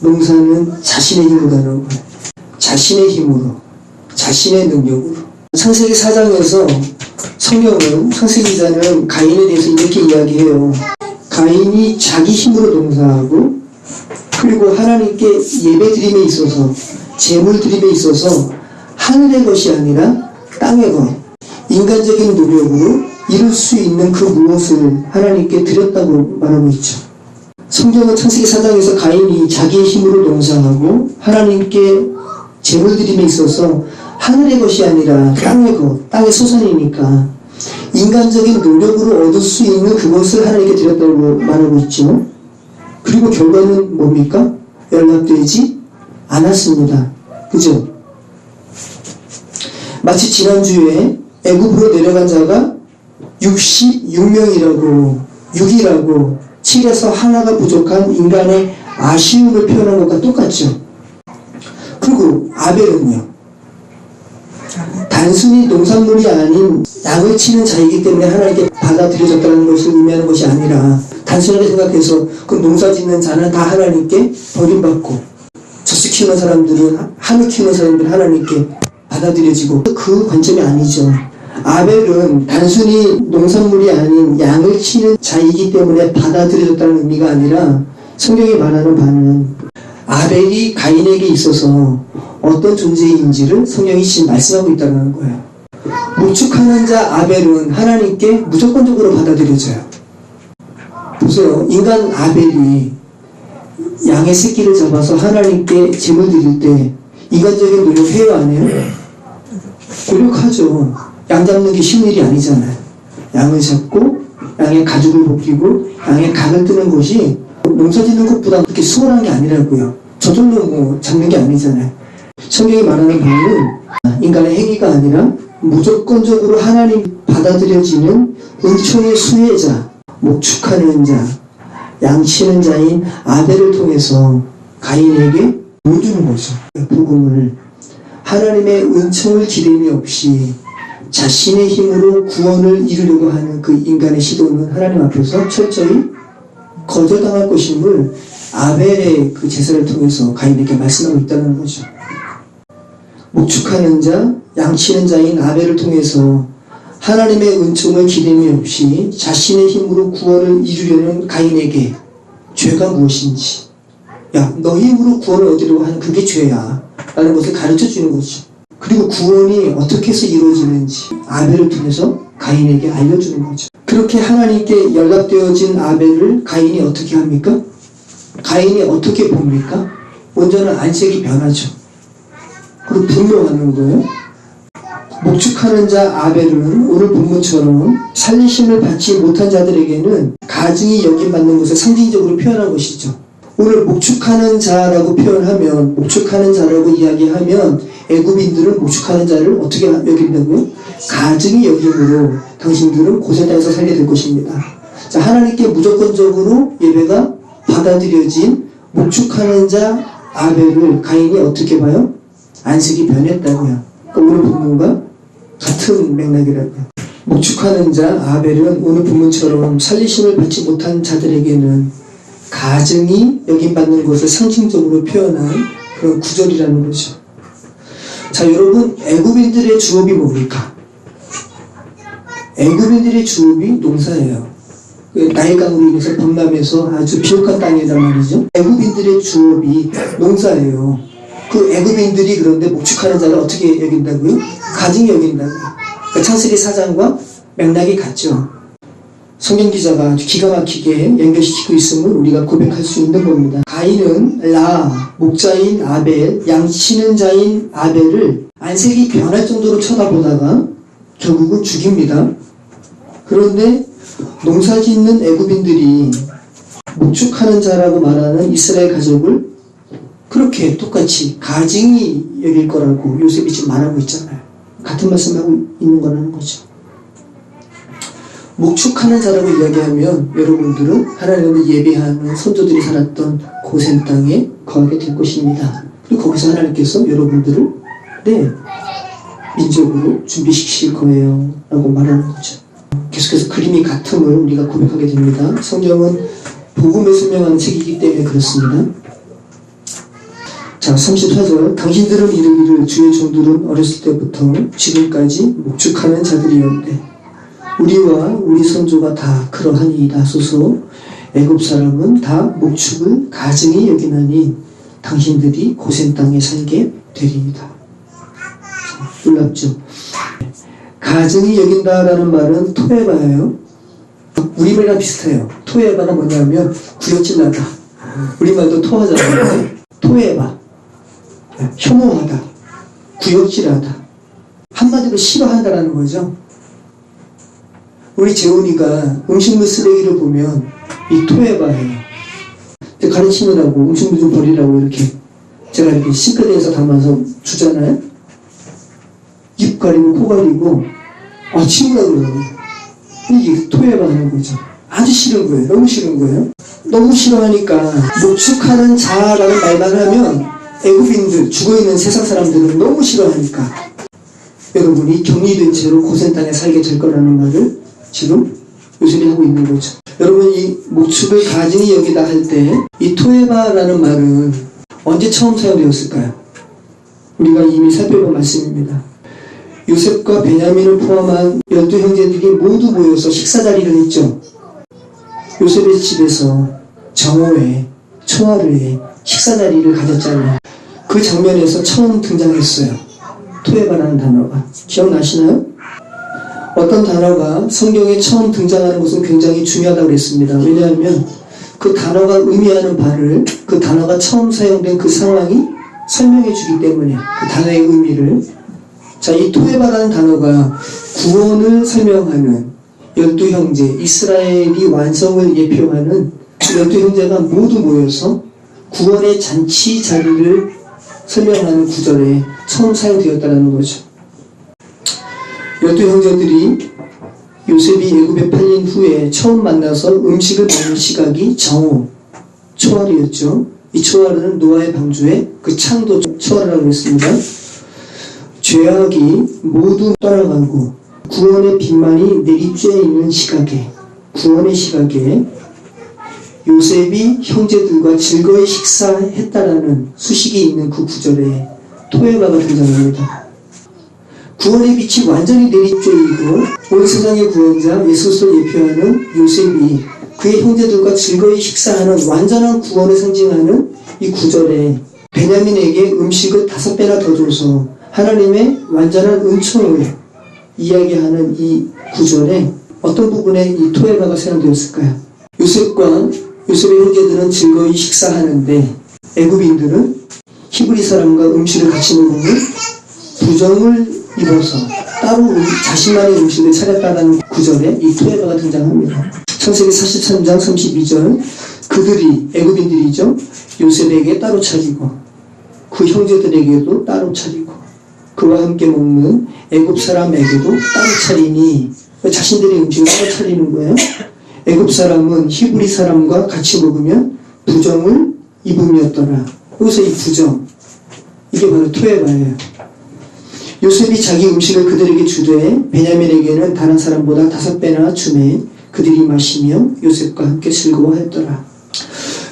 농사는 자신의 힘으로 하는 거예요. 자신의 힘으로, 자신의 능력으로. 창세기 4장에서 성경은, 창세기 기자는 가인에 대해서 이렇게 이야기해요. 가인이 자기 힘으로 농사하고, 그리고 하나님께 예배 드림에 있어서, 제물 드림에 있어서 하늘의 것이 아니라 땅의 것, 인간적인 노력으로 이룰 수 있는 그 무엇을 하나님께 드렸다고 말하고 있죠. 성경은 창세기 4장에서 가인이 자기의 힘으로 농사하고 하나님께 제물 드림에 있어서 하늘의 것이 아니라 땅의 것, 땅의 소산이니까 인간적인 노력으로 얻을 수 있는 그것을 하나님께 드렸다고 말하고 있죠. 그리고 결과는 뭡니까? 연락되지 않았습니다. 그죠? 마치 지난주에 애굽으로 내려간 자가 66명이라고, 6이라고 7에서 하나가 부족한 인간의 아쉬움을 표현한 것과 똑같죠. 그리고 아벨은요, 단순히 농산물이 아닌 양을 치는 자이기 때문에 하나님께 받아들여졌다는 것을 의미하는 것이 아니라, 단순하게 생각해서 그 농사 짓는 자는 다 하나님께 버림받고, 젖을 키우는 사람들은, 한을 키우는 사람들은 하나님께 받아들여지고, 그 관점이 아니죠. 아벨은 단순히 농산물이 아닌 양을 치는 자이기 때문에 받아들여졌다는 의미가 아니라, 성경이 말하는 바는 아벨이 가인에게 있어서 어떤 존재인지를 성경이 지금 말씀하고 있다는 거예요. 목축하는 자 아벨은 하나님께 무조건적으로 받아들여져요. 보세요. 인간 아벨이 양의 새끼를 잡아서 하나님께 제물 드릴 때 인간적인 노력해요, 안 해요? 노력하죠. 양 잡는 게 쉬운 일이 아니잖아요. 양을 잡고 양의 가죽을 벗기고 양의 각을 뜨는 것이 농사 짓는 것보다 그렇게 수월한 게 아니라고요. 저절로 뭐 잡는 게 아니잖아요. 성경이 말하는 바는 인간의 행위가 아니라 무조건적으로 하나님 받아들여지는 은총의 수혜자, 목축하는 자, 양치는 자인 아벨을 통해서 가인에게 보여주는 거죠. 복음을 하나님의 은총을 기대미 없이 자신의 힘으로 구원을 이루려고 하는 그 인간의 시도는 하나님 앞에서 철저히 거절당할 것임을 아벨의 그 제사를 통해서 가인에게 말씀하고 있다는 거죠. 목축하는 자, 양치는 자인 아벨을 통해서 하나님의 은총을 기대미 없이 자신의 힘으로 구원을 이루려는 가인에게 죄가 무엇인지, 야, 너 힘으로 구원을 얻으려고 하는 그게 죄야 라는 것을 가르쳐 주는 거죠. 그리고 구원이 어떻게 해서 이루어지는지 아벨을 통해서 가인에게 알려주는 거죠. 그렇게 하나님께 연락되어진 아벨을 가인이 어떻게 합니까? 가인이 어떻게 봅니까? 먼저는 안색이 변하죠. 그리고 분노하는 거예요. 목축하는 자 아벨은 오늘 본문처럼 살리심을 받지 못한 자들에게는 가증이 여김받는 것을 상징적으로 표현한 것이죠. 오늘 목축하는 자라고 표현하면, 목축하는 자라고 이야기하면 애굽인들은 목축하는 자를 어떻게 여긴다고요? 가증이 여김으로 당신들은 고생 땅에서 살게 될 것입니다. 자, 하나님께 무조건적으로 예배가 받아들여진 목축하는 자 아벨을 가인이 어떻게 봐요? 안색이 변했다고요. 그러니까 오늘 본문과 같은 맥락이라고요. 목축하는 자 아벨은 오늘 본문처럼 살리심을 받지 못한 자들에게는 가증이 여김받는 것을 상징적으로 표현한 그런 구절이라는 거죠. 자, 여러분, 애굽인들의 주업이 뭡니까? 애굽인들의 주업이 농사예요. 나일강으로 인해서 범람해서 아주 비옥한 땅이란 말이죠. 애굽인들의 주업이 농사예요. 그 애굽인들이 그런데 목축하는 자를 어떻게 여긴다고요? 가증이 여긴다고요. 그러니까 창세기 4장과 맥락이 같죠. 성경 기자가 아주 기가 막히게 연결시키고 있음을 우리가 고백할 수 있는 겁니다. 가인은 목자인 아벨, 양치는 자인 아벨을 안색이 변할 정도로 쳐다보다가 결국은 죽입니다. 그런데 농사짓는 애굽인들이 목축하는 자라고 말하는 이스라엘 가족을 그렇게 똑같이 가증이 여길 거라고 요셉이 지금 말하고 있잖아요. 같은 말씀하고 있는 거라는 거죠. 목축하는 자라고 이야기하면 여러분들은 하나님을 예배하는 선조들이 살았던 고센 땅에 거하게 될 것입니다. 그리고 거기서 하나님께서 여러분들을 민족으로 준비시키실 거예요 라고 말하는 거죠. 계속해서 그림이 같음을 우리가 고백하게 됩니다. 성경은 복음을 설명하는 책이기 때문에 그렇습니다. 자, 34절. 당신들은 이르기를 주의 종들은 어렸을 때부터 지금까지 목축하는 자들이었는데 우리와 우리 선조가 다 그러하니이다 소서. 애굽 사람은 다 목축을 가증히 여기나니 당신들이 고센 땅에 살게 되리이다. 놀랍죠? 가증히 여긴다라는 말은 토에바예요. 우리말이랑 비슷해요. 토에바가 뭐냐면 구역질나다. 우리말도 토하잖아요. 토에바. 혐오하다. 구역질하다. 한마디로 싫어한다라는 거죠. 우리 재훈이가 음식물 쓰레기를 보면 이 토해봐요. 가르치느라고 음식물 좀 버리라고 이렇게 제가 이렇게 싱크대에서 담아서 주잖아요. 입 가리고 코 가리고 치우라고 그러고 이게 토해봐 하는 거죠. 아주 싫은 거예요. 너무 싫은 거예요. 너무 싫어하니까 목축하는 자라는 말만 하면 애굽인들, 죽어있는 세상 사람들은 너무 싫어하니까 여러분이 격리된 채로 고센 땅에 살게 될 거라는 말을 지금 요셉이 하고 있는 거죠. 여러분, 이 목축을 가증히 여기다 할 때 이 토에바라는 말은 언제 처음 사용되었을까요? 우리가 이미 살펴본 말씀입니다. 요셉과 베냐민을 포함한 12형제들이 모두 모여서 식사 자리를 했죠. 요셉의 집에서 정오에 초하루에 식사 자리를 가졌잖아요. 그 장면에서 처음 등장했어요. 토에바라는 단어가. 기억나시나요? 어떤 단어가 성경에 처음 등장하는 것은 굉장히 중요하다고 그랬습니다. 왜냐하면 그 단어가 의미하는 바를 그 단어가 처음 사용된 그 상황이 설명해 주기 때문에 그 단어의 의미를. 자, 이 토에바라는 단어가 구원을 설명하는 12형제, 이스라엘이 완성을 예표하는 12형제가 모두 모여서 구원의 잔치 자리를 설명하는 구절에 처음 사용되었다는 거죠. 12형제들이 요셉이 애굽에 팔린 후에 처음 만나서 음식을 먹는 시각이 정오, 초하루였죠. 이 초하루는 노아의 방주에 그 창도 초하루라고 했습니다. 죄악이 모두 떠나가고 구원의 빛만이 내리쬐 있는 시각에, 구원의 시각에 요셉이 형제들과 즐거이 식사했다라는 수식이 있는 그 구절에 토에바가 등장합니다. 구원의 빛이 완전히 내리쬐이고 온 세상의 구원자 예수를 예표하는 요셉이 그의 형제들과 즐거이 식사하는 완전한 구원을 상징하는 이 구절에 베냐민에게 음식을 5배나 더 줘서 하나님의 완전한 은총을 이야기하는 이 구절에 어떤 부분에 이 토에바가 사용되었을까요? 요셉과 요셉의 형제들은 즐거이 식사하는데 애굽인들은 히브리 사람과 음식을 같이 먹으면 부정을 입어서 따로 자신만의 음식을 차렸다는 구절에 이 토에바가 등장합니다. 창세기 43장 32절 그들이 애굽인들이죠. 요셉에게 따로 차리고 그 형제들에게도 따로 차리고 그와 함께 먹는 애굽 사람에게도 따로 차리니 자신들의 음식을 따로 차리는 거예요. 애굽 사람은 히브리 사람과 같이 먹으면 부정을 입음이었더라. 여기서 이 부정 이게 바로 토에바예요. 요셉이 자기 음식을 그들에게 주되 베냐민에게는 다른 사람보다 5배나 주매 그들이 마시며 요셉과 함께 즐거워했더라.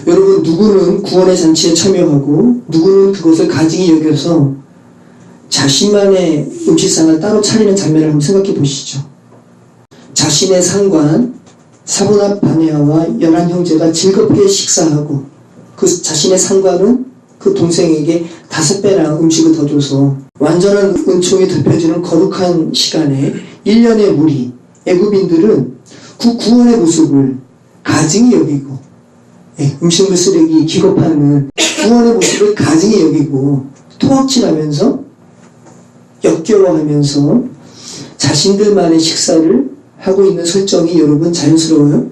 여러분 누구는 구원의 잔치에 참여하고 누구는 그것을 가증히 여겨서 자신만의 음식상을 따로 차리는 장면을 한번 생각해 보시죠. 자신의 상관 사분합 바네아와 11형제가 즐겁게 식사하고 그 자신의 상관은 그 동생에게 5배나 음식을 더 줘서 완전한 은총이 덮여지는 거룩한 시간에 1년의 무리 애굽인들은 그 구원의 모습을 가증히 여기고 음식물 쓰레기 기겁하는 구원의 모습을 가증히 여기고 토악질하면서 역겨워하면서 자신들만의 식사를 하고 있는 설정이 여러분 자연스러워요?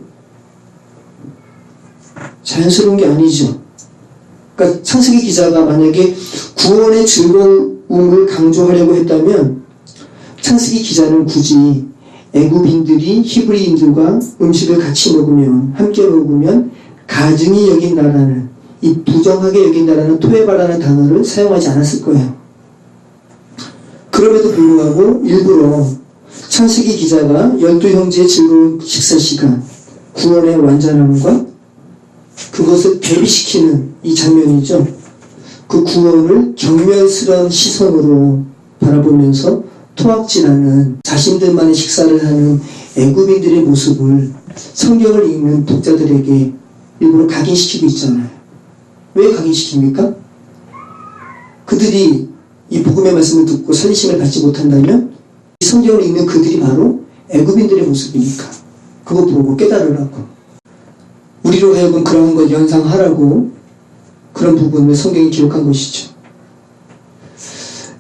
자연스러운 게 아니죠. 그러니까 창세기 기자가 만약에 구원의 즐거움을 강조하려고 했다면 창세기 기자는 굳이 애굽인들이 히브리인들과 음식을 같이 먹으면 함께 먹으면 가증히 여긴다라는 이 부정하게 여긴다라는 토에바라는 단어를 사용하지 않았을 거예요. 그럼에도 불구하고 일부러 창세기 기자가 12형제의 즐거운 식사 시간 구원의 완전함과 그것을 대비시키는 이 장면이죠. 그 구원을 경멸스러운 시선으로 바라보면서 토악질하는 자신들만의 식사를 하는 애굽인들의 모습을 성경을 읽는 독자들에게 일부러 각인시키고 있잖아요. 왜 각인시킵니까? 그들이 이 복음의 말씀을 듣고 살리심을 받지 못한다면 이 성경을 읽는 그들이 바로 애굽인들의 모습이니까 그거 보고 깨달으라고 우리로 하여금 그런 것 연상하라고 그런 부분을 성경이 기록한 것이죠.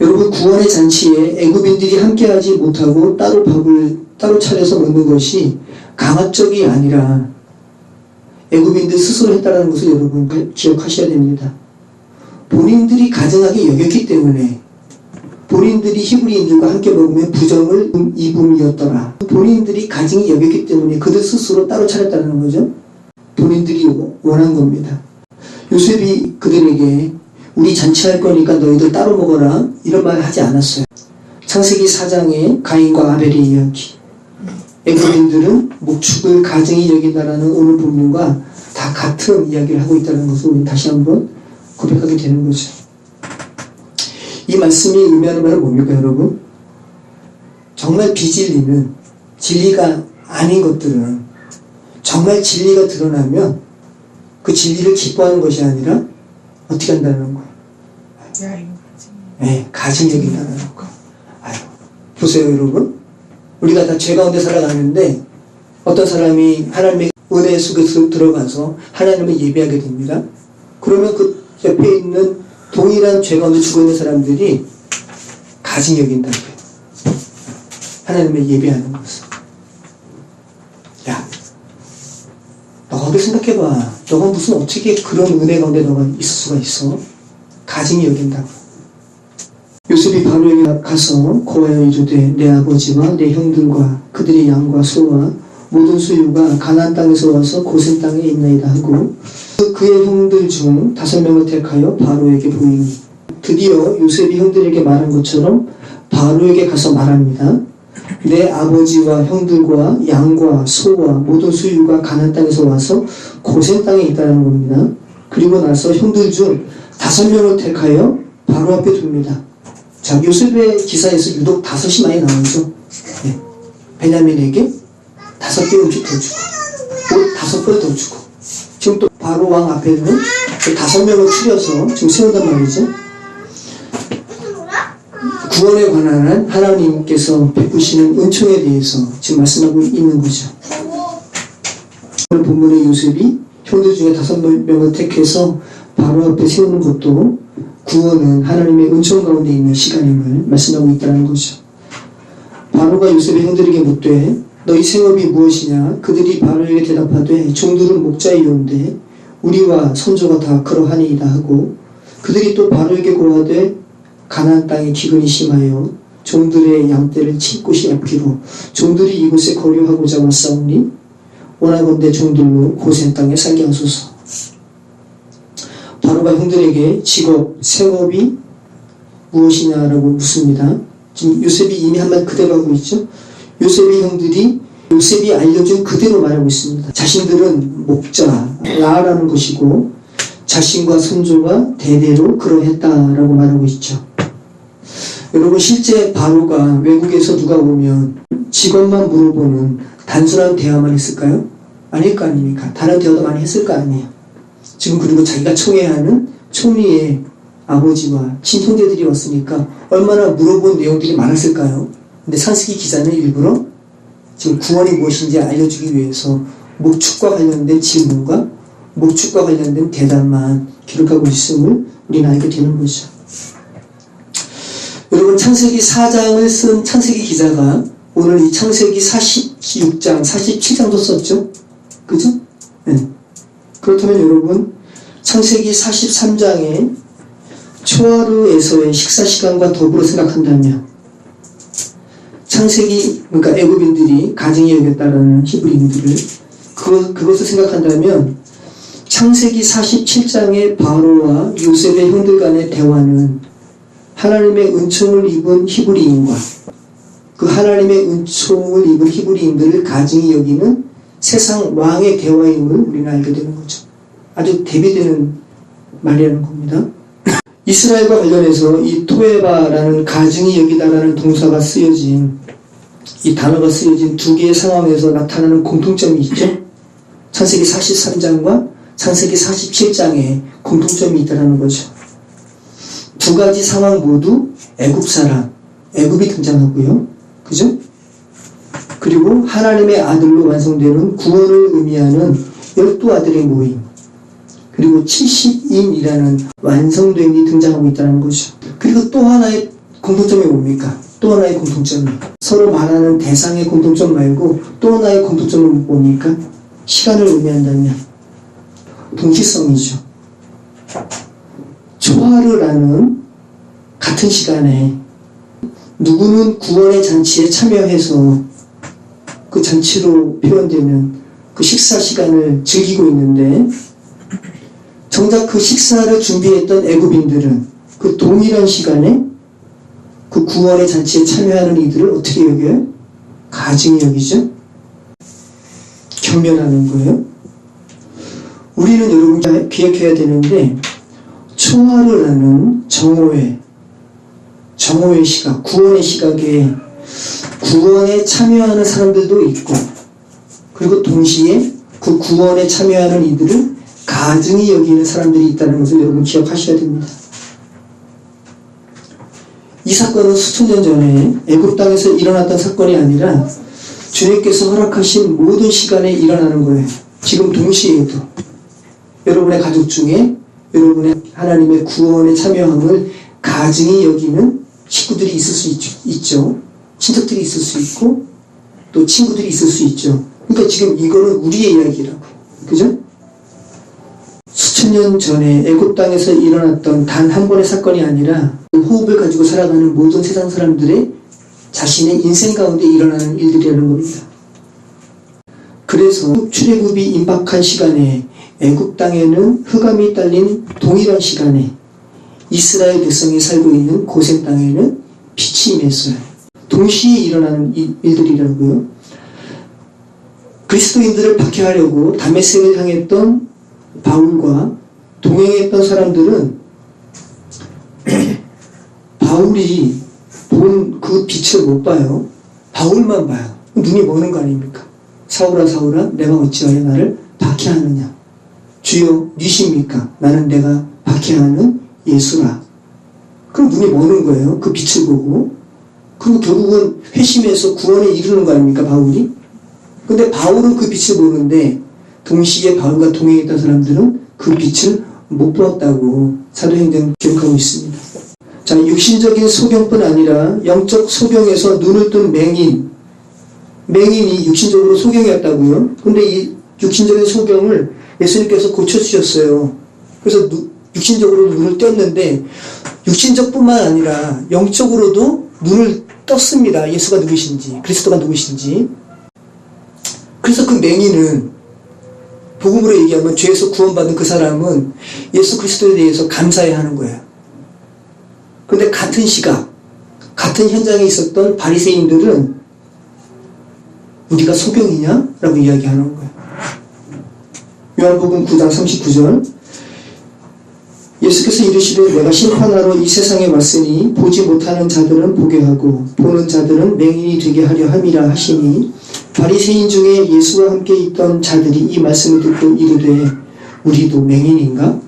여러분 구원의 잔치에 애굽인들이 함께하지 못하고 따로 밥을 따로 차려서 먹는 것이 강압적이 아니라 애굽인들 스스로 했다는 것을 여러분 기억하셔야 됩니다. 본인들이 가증하게 여겼기 때문에 본인들이 히브리인들과 함께 먹으면 부정을 입음이었더라. 본인들이 가증히 여겼기 때문에 그들 스스로 따로 차렸다는 거죠. 본인들이 원한 겁니다. 요셉이 그들에게 우리 잔치할 거니까 너희들 따로 먹어라 이런 말을 하지 않았어요. 창세기 4장의 가인과 아벨의 이야기 애굽인들은 목축을 가증히 여긴다라는 오늘 본문과 다 같은 이야기를 하고 있다는 것을 우리 다시 한번 고백하게 되는 거죠. 이 말씀이 의미하는 말은 뭡니까 여러분? 정말 비진리는 진리가 아닌 것들은 정말 진리가 드러나면 그 진리를 기뻐하는 것이 아니라 어떻게 한다는 거예요? 네, 가증 여긴다는 거. 아유, 보세요 여러분. 우리가 다 죄 가운데 살아가는데 어떤 사람이 하나님의 은혜 속에 들어가서 하나님을 예배하게 됩니다. 그러면 그 옆에 있는 동일한 죄 가운데 죽어있는 사람들이 가증 여긴다고요. 하나님을 예배하는 것을. 야, 너도 생각해봐. 너가 무슨 어떻게 그런 은혜 가운데 너가 있을 수가 있어? 가증히 여긴다고. 요셉이 바로에게 가서 고하여 이르되 내 아버지와 내 형들과 그들의 양과 소와 모든 소유가 가나안 땅에서 와서 고센 땅에 있나이다 하고 그의 형들 중 5명을 택하여 바로에게 보이니 드디어 요셉이 형들에게 말한 것처럼 바로에게 가서 말합니다. 내 아버지와 형들과 양과 소와 모든 소유가 가나안 땅에서 와서 고센 땅에 있다는 겁니다. 그리고 나서 형들 중 5명을 택하여 바로 앞에 둡니다. 자, 요셉의 기사에서 유독 5이 많이 나오죠. 네. 베냐민에게 5개 음식 더 주고 옷 5번 더 주고, 지금 또 바로 왕 앞에는 5명을 추려서 지금 세운단 말이죠. 구원에 관한 하나님께서 베푸시는 은총에 대해서 지금 말씀하고 있는 거죠. 오늘 본문의 요셉이 형제 중에 5명을 택해서 바로 앞에 세우는 것도 구원은 하나님의 은총 가운데 있는 시간임을 말씀하고 있다는 거죠. 바로가 요셉의 형들에게 묻되 너희 생업이 무엇이냐? 그들이 바로에게 대답하되 종들은 목자이온데 우리와 선조가 다 그러하니이다 하고, 그들이 또 바로에게 고하되 가나안 땅에 기근이 심하여 종들의 양떼를 칠 곳이 없기로 종들이 이곳에 거류하고자 왔사오니 원하건대 종들로 고센 땅에 살게 하소서. 바로가 형들에게 직업, 생업이 무엇이냐라고 묻습니다. 지금 요셉이 이미 한 말 그대로 하고 있죠. 요셉의 형들이 요셉이 알려준 그대로 말하고 있습니다. 자신들은 목자라는 것이고 자신과 선조가 대대로 그러했다라고 말하고 있죠. 여러분, 실제 바로가 외국에서 누가 오면 직업만 물어보는 단순한 대화만 했을까요? 아닐 거 아닙니까? 다른 대화도 많이 했을 거 아니에요. 지금 그리고 자기가 총애하는 총리의 아버지와 친형제들이 왔으니까 얼마나 물어본 내용들이 많았을까요? 근데 창세기 기자는 일부러 지금 구원이 무엇인지 알려주기 위해서 목축과 관련된 질문과 목축과 관련된 대답만 기록하고 있음을 우리는 알게 되는 거죠. 여러분, 창세기 4장을 쓴 창세기 기자가 오늘 이 창세기 46장, 47장도 썼죠? 그죠? 네. 그렇다면 여러분, 창세기 43장에 초하루에서의 식사 시간과 더불어 생각한다면 창세기, 그러니까 애굽인들이 가증히 여겼다라는 히브리인들을 그것을 생각한다면 창세기 47장의 바로와 요셉의 형들 간의 대화는 하나님의 은총을 입은 히브리인과 그 하나님의 은총을 입은 히브리인들을 가증히 여기는 세상 왕의 대화임을 우리는 알게 되는 거죠. 아주 대비되는 말이라는 겁니다. 이스라엘과 관련해서 이 토에바라는 가증히 여기다라는 동사가 쓰여진, 이 단어가 쓰여진 두 개의 상황에서 나타나는 공통점이 있죠. 창세기 43장과 창세기 47장에 공통점이 있다는 거죠. 두 가지 상황 모두 애굽 사람, 애굽이 등장하고요. 그죠? 그리고 하나님의 아들로 완성되는 구원을 의미하는 12아들의 모임, 그리고 70인이라는 완성됨이 등장하고 있다는 거죠. 그리고 또 하나의 공통점이 뭡니까? 또 하나의 공통점이 서로 말하는 대상의 공통점 말고 또 하나의 공통점은 뭡니까? 시간을 의미한다면 동시성이죠. 초하루라는 같은 시간에 누구는 구원의 잔치에 참여해서 그 잔치로 표현되는 그 식사 시간을 즐기고 있는데, 정작 그 식사를 준비했던 애굽인들은 그 동일한 시간에 그 구원의 잔치에 참여하는 이들을 어떻게 여겨요? 가증히 여기죠? 경멸하는 거예요. 우리는 여러분 기억해야 되는데, 초하루라는 정오의 시각, 구원의 시각에 구원에 참여하는 사람들도 있고, 그리고 동시에 그 구원에 참여하는 이들을 가증히 여기는 사람들이 있다는 것을 여러분 기억하셔야 됩니다. 이 사건은 수천 년 전에 애굽 땅에서 일어났던 사건이 아니라 주님께서 허락하신 모든 시간에 일어나는 거예요. 지금 동시에도 여러분의 가족 중에 여러분의 하나님의 구원에 참여함을 가증히 여기는 식구들이 있을 수 있죠. 친척들이 있을 수 있고 또 친구들이 있을 수 있죠. 그러니까 지금 이거는 우리의 이야기라고. 그죠? 수천 년 전에 애굽 땅에서 일어났던 단 한 번의 사건이 아니라 호흡을 가지고 살아가는 모든 세상 사람들의 자신의 인생 가운데 일어나는 일들이라는 겁니다. 그래서 출애굽이 임박한 시간에 애굽 땅에는 흑암이 딸린 동일한 시간에 이스라엘 백성이 살고 있는 고센 땅에는 빛이 임했어요. 동시에 일어나는 일들이라고요. 그리스도인들을 박해하려고 다메섹을 향했던 바울과 동행했던 사람들은 바울이 본 그 빛을 못 봐요. 바울만 봐요. 눈이 머는 거 아닙니까? 사울아 사울아 내가 어찌하여 나를 박해하느냐? 주여 누구십니까? 나는 내가 박해하는 예수라. 그럼 눈이 머는 거예요. 그 빛을 보고. 그리고 결국은 회심해서 구원에 이르는 거 아닙니까, 바울이? 근데 바울은 그 빛을 보는데 동시에 바울과 동행했던 사람들은 그 빛을 못 보았다고 사도행전 기록하고 있습니다. 자, 육신적인 소경뿐 아니라 영적 소경에서 눈을 뜬 맹인이 육신적으로 소경이었다고요. 근데 이 육신적인 소경을 예수님께서 고쳐주셨어요. 그래서 육신적으로 눈을 떴는데 육신적뿐만 아니라 영적으로도 눈을 떴습니다. 예수가 누구신지, 그리스도가 누구신지. 그래서 그 맹인은 복음으로 얘기하면 죄에서 구원받은 그 사람은 예수 그리스도에 대해서 감사해야 하는 거예요. 그런데 같은 시각, 같은 현장에 있었던 바리새인들은 우리가 소경이냐? 라고 이야기하는 거예요. 요한복음 9장 39절 예수께서 이르시되 내가 심판하러 이 세상에 왔으니 보지 못하는 자들은 보게 하고 보는 자들은 맹인이 되게 하려 함이라 하시니 바리새인 중에 예수와 함께 있던 자들이 이 말씀을 듣고 이르되 우리도 맹인인가?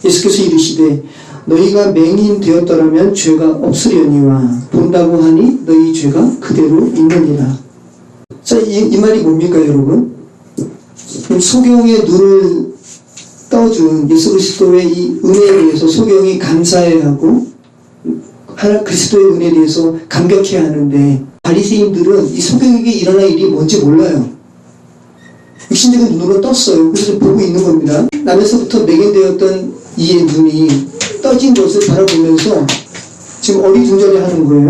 예수께서 이르시되 너희가 맹인 되었더라면 죄가 없으려니와 본다고 하니 너희 죄가 그대로 있느니라. 자, 이 말이 뭡니까 여러분? 소경의 눈을 떠준 예수 그리스도의 이 은혜에 대해서 소경이 감사해야 하고 그리스도의 은혜에 대해서 감격해야 하는데 바리새인들은 이 소경에게 일어날 일이 뭔지 몰라요. 육신적인 눈으로 떴어요. 그래서 보고 있는 겁니다. 남에서부터 맹인되었던 이의 눈이 떠진 것을 바라보면서 지금 어리둥절해 하는 거예요.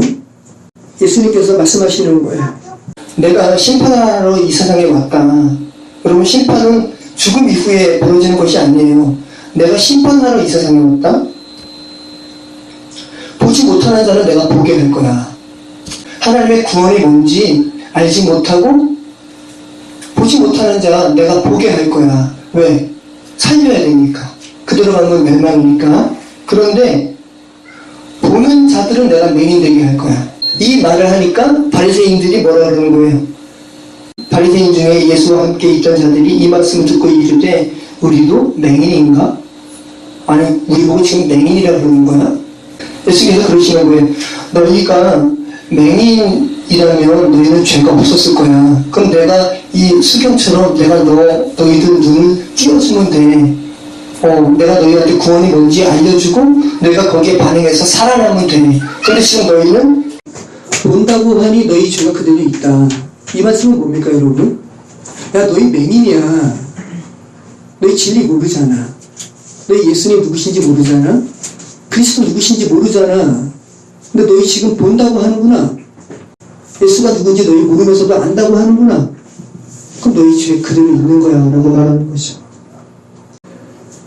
예수님께서 말씀하시는 거예요. 내가 심판하러 이 세상에 왔다. 여러분, 심판은 죽음 이후에 벌어지는 것이 아니에요. 내가 심판하러 이 세상에 왔다. 보지 못하는 자는 내가 보게 될 거야. 하나님의 구원이 뭔지 알지 못하고 보지 못하는 자 내가 보게 할 거야. 왜? 살려야 되니까. 그대로 가면 멸망이니까. 그런데 보는 자들은 내가 맹인되게 할 거야. 이 말을 하니까 바리새인들이 뭐라 그러는 거예요? 바리새인 중에 예수와 함께 있던 자들이 이 말씀을 듣고 이르되 우리도 맹인인가? 아니, 우리 보고 지금 맹인이라고 그러는 거야? 예수께서 그러시는 거예요. 너희가 맹인이라면 너희는 죄가 없었을 거야. 그럼 내가 이 수경처럼 내가 너희들 눈을 띄워주면 돼. 내가 너희한테 구원이 뭔지 알려주고 너희가 거기에 반응해서 살아나면 돼. 근데 지금 너희는 본다고 하니 너희 죄가 그대로 있다. 이 말씀은 뭡니까 여러분? 야, 너희 맹인이야. 너희 진리 모르잖아. 너희 예수님 누구신지 모르잖아. 그리스도 누구신지 모르잖아. 근데 너희 지금 본다고 하는구나. 예수가 누군지 너희 모르면서도 안다고 하는구나. 그럼 너희 죄 그대로 있는 거야 라고 말하는 거죠.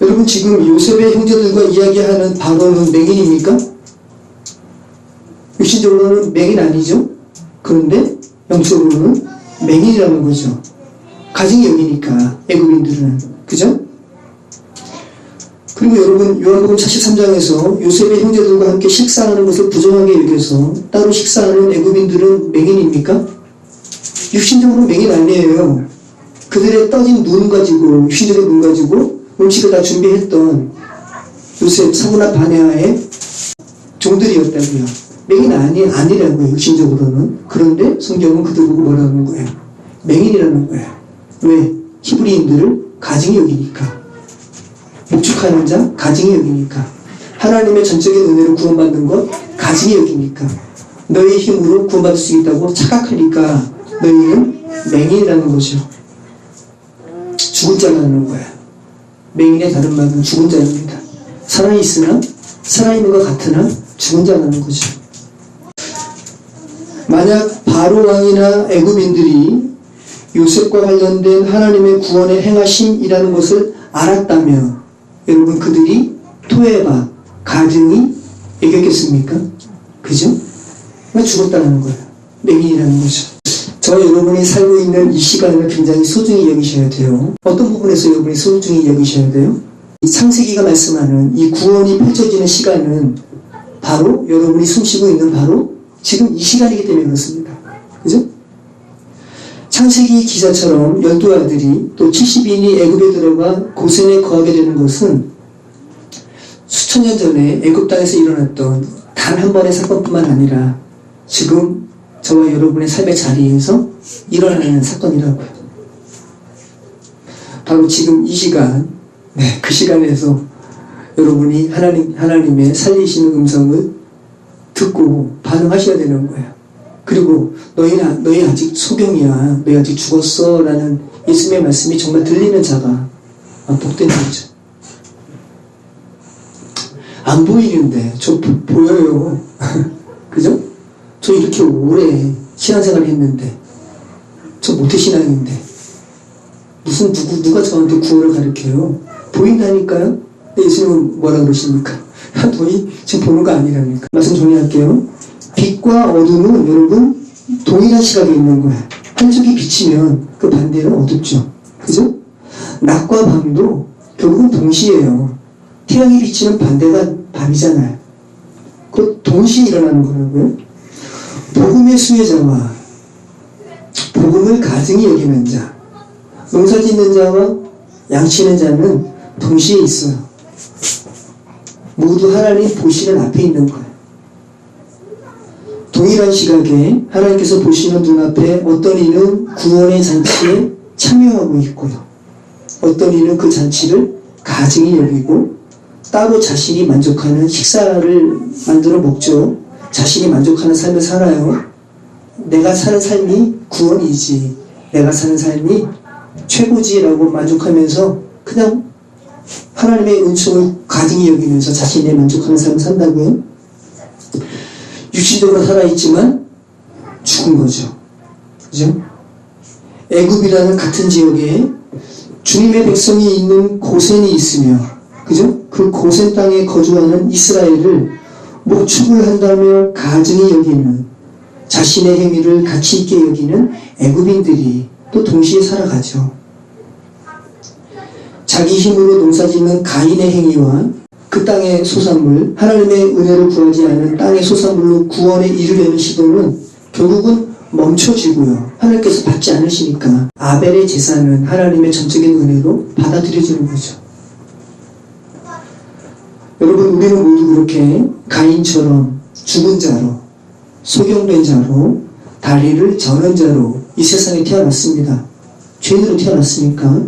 여러분, 지금 요셉의 형제들과 이야기하는 바로는 맹인입니까? 육신적으로는 맹인 아니죠. 그런데 영적으로는 맹인이라는 거죠. 가증이 여기니까 애굽인들은. 그죠? 그리고 여러분, 요한복음 43장에서 요셉의 형제들과 함께 식사하는 것을 부정하게 여겨서 따로 식사하는 애굽인들은 맹인입니까? 육신적으로 맹인 아니에요. 그들의 떠진 눈 가지고, 육신적인 눈 가지고 음식을 다 준비했던 요셉 사무나 바네아의 종들이었다고요. 맹인 아니라고요, 육신적으로는. 그런데 성경은 그들 보고 뭐라 하는 거예요? 맹인이라는 거예요. 왜? 히브리인들을 가증히 여기니까. 목축하는 자, 가증히 여기니까. 하나님의 전적인 은혜로 구원받는 것, 가증히 여기니까. 너의 힘으로 구원받을 수 있다고 착각하니까 너희는 맹인이라는 거죠. 죽은 자라는 거야. 맹인의 다른 말은 죽은 자입니다. 살아있으나, 살아있는 것 같으나 죽은 자라는 거죠. 만약 바로 왕이나 애굽인들이 요셉과 관련된 하나님의 구원의 행하심이라는 것을 알았다면 여러분, 그들이 토해봐 가증히 여겼겠습니까? 그죠? 죽었다는 거예요. 맹인이라는 거죠. 저와 여러분이 살고 있는 이 시간을 굉장히 소중히 여기셔야 돼요. 어떤 부분에서 여러분이 소중히 여기셔야 돼요? 창세기가 말씀하는 이 구원이 펼쳐지는 시간은 바로 여러분이 숨쉬고 있는 바로 지금 이 시간이기 때문에 그렇습니다. 그죠? 창세기 기사처럼 12아들이 또 70인이 애굽에 들어가 고센에 거하게 되는 것은 수천 년 전에 애굽 땅에서 일어났던 단 한 번의 사건뿐만 아니라 지금 저와 여러분의 삶의 자리에서 일어나는 사건이라고요. 바로 지금 이 시간, 그 시간에서 여러분이 하나님의 살리시는 음성을 듣고 반응하셔야 되는 거예요. 그리고 너희 아직 소경이야, 너희 아직 죽었어 라는 예수님의 말씀이 정말 들리는 자가 복된 자죠. 안 보이는데 저 보여요. 그죠? 저 이렇게 오래 신앙생활 했는데 저 모태신앙인데 무슨 누가 저한테 구원을 가르쳐요? 보인다니까요? 예수님은 뭐라 그러십니까? 너희 지금 보는 거 아니랍니까? 말씀 정리할게요. 빛과 어둠은 여러분 동일한 시각에 있는 거예요. 한쪽이 비치면 그 반대는 어둡죠. 그죠? 낮과 밤도 결국은 동시에요. 태양이 비치는 반대가 밤이잖아요. 그 동시에 일어나는 거라고요. 복음의 수혜자와 복음을 가증히 여기는 자, 농사 짓는 자와 양치는 자는 동시에 있어요. 모두 하나님 보시는 앞에 있는 거예요. 동일한 시각에 하나님께서 보시는 눈앞에 어떤 이는 구원의 잔치에 참여하고 있고요. 어떤 이는 그 잔치를 가증히 여기고 따로 자신이 만족하는 식사를 만들어 먹죠. 자신이 만족하는 삶을 살아요. 내가 사는 삶이 구원이지, 내가 사는 삶이 최고지라고 만족하면서 그냥 하나님의 은총을 가증히 여기면서 자신이 만족하는 삶을 산다고요. 육신적으로 살아있지만 죽은 거죠. 그죠? 애굽이라는 같은 지역에 주님의 백성이 있는 고센이 있으며, 그죠? 그 고센 땅에 거주하는 이스라엘을 모축을 한다며 가증히 여기는, 자신의 행위를 가치 있게 여기는 애굽인들이 또 동시에 살아가죠. 자기 힘으로 농사짓는 가인의 행위와 그 땅의 소산물, 하나님의 은혜를 구하지 않은 땅의 소산물로 구원에 이르려는 시도는 결국은 멈춰지고요. 하나님께서 받지 않으시니까 아벨의 제사는 하나님의 전적인 은혜로 받아들여지는 거죠. 여러분, 우리는 모두 그렇게 가인처럼 죽은 자로, 소경된 자로, 다리를 저는 자로 이 세상에 태어났습니다. 죄인으로 태어났으니까.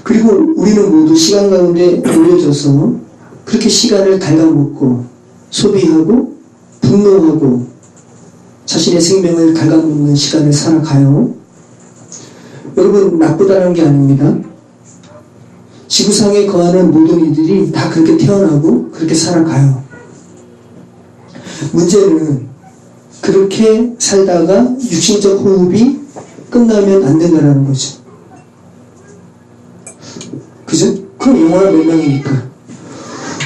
그리고 우리는 모두 시간 가운데 올려져서 그렇게 시간을 갉아먹고 소비하고 분노하고 자신의 생명을 갉아먹는 시간을 살아가요. 여러분, 나쁘다는 게 아닙니다. 지구상에 거하는 모든 이들이 다 그렇게 태어나고 그렇게 살아가요. 문제는 그렇게 살다가 육신적 호흡이 끝나면 안 된다는 거죠. 그죠? 그럼 영원한 멸망이니까.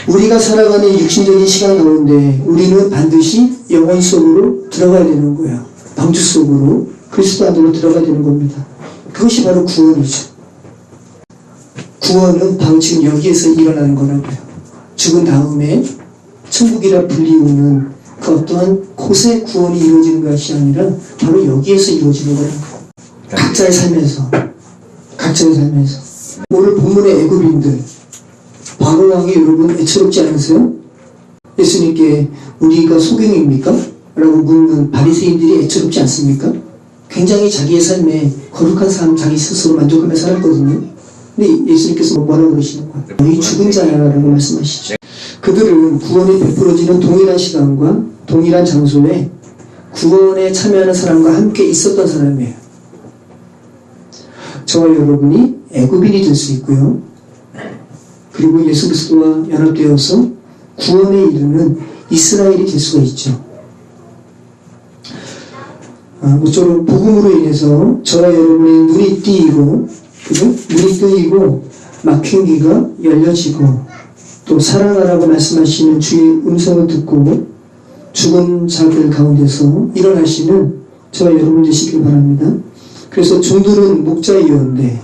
우리가 살아가는 육신적인 시간 가운데 우리는 반드시 영혼 속으로 들어가야 되는 거예요. 방주 속으로, 그리스도 안으로 들어가야 되는 겁니다. 그것이 바로 구원이죠. 구원은 바로 지금 여기에서 일어나는 거라고요. 죽은 다음에 천국이라 불리우는 그 어떠한 곳의 구원이 이루어지는 것이 아니라 바로 여기에서 이루어지는 거라고요. 각자의 삶에서. 오늘 본문의 애굽인들, 바로 왕이 여러분 애처롭지 않으세요? 예수님께 우리가 소경입니까? 라고 묻는 바리새인들이 애처롭지 않습니까? 굉장히 자기의 삶에 거룩한 삶, 자기 스스로 만족하며 살았거든요. 근데 예수님께서 뭐라고 그러시는 거예요? 너희 죽은 자야 라고 말씀하시죠. 그들은 구원이 베풀어지는 동일한 시간과 동일한 장소에 구원에 참여하는 사람과 함께 있었던 사람이에요. 저와 여러분이 애굽인이 될 수 있고요. 그리고 예수 그리스도와 연합되어서 구원에 이르는 이스라엘이 될 수가 있죠. 모쪼록 복음으로 인해서 저와 여러분의 눈이 띄이고, 그죠? 눈이 뜨이고 막힌 귀가 열려지고 또 사랑하라고 말씀하시는 주의 음성을 듣고 죽은 자들 가운데서 일어나시는 저와 여러분 되시길 바랍니다. 그래서 종들은 목자이온데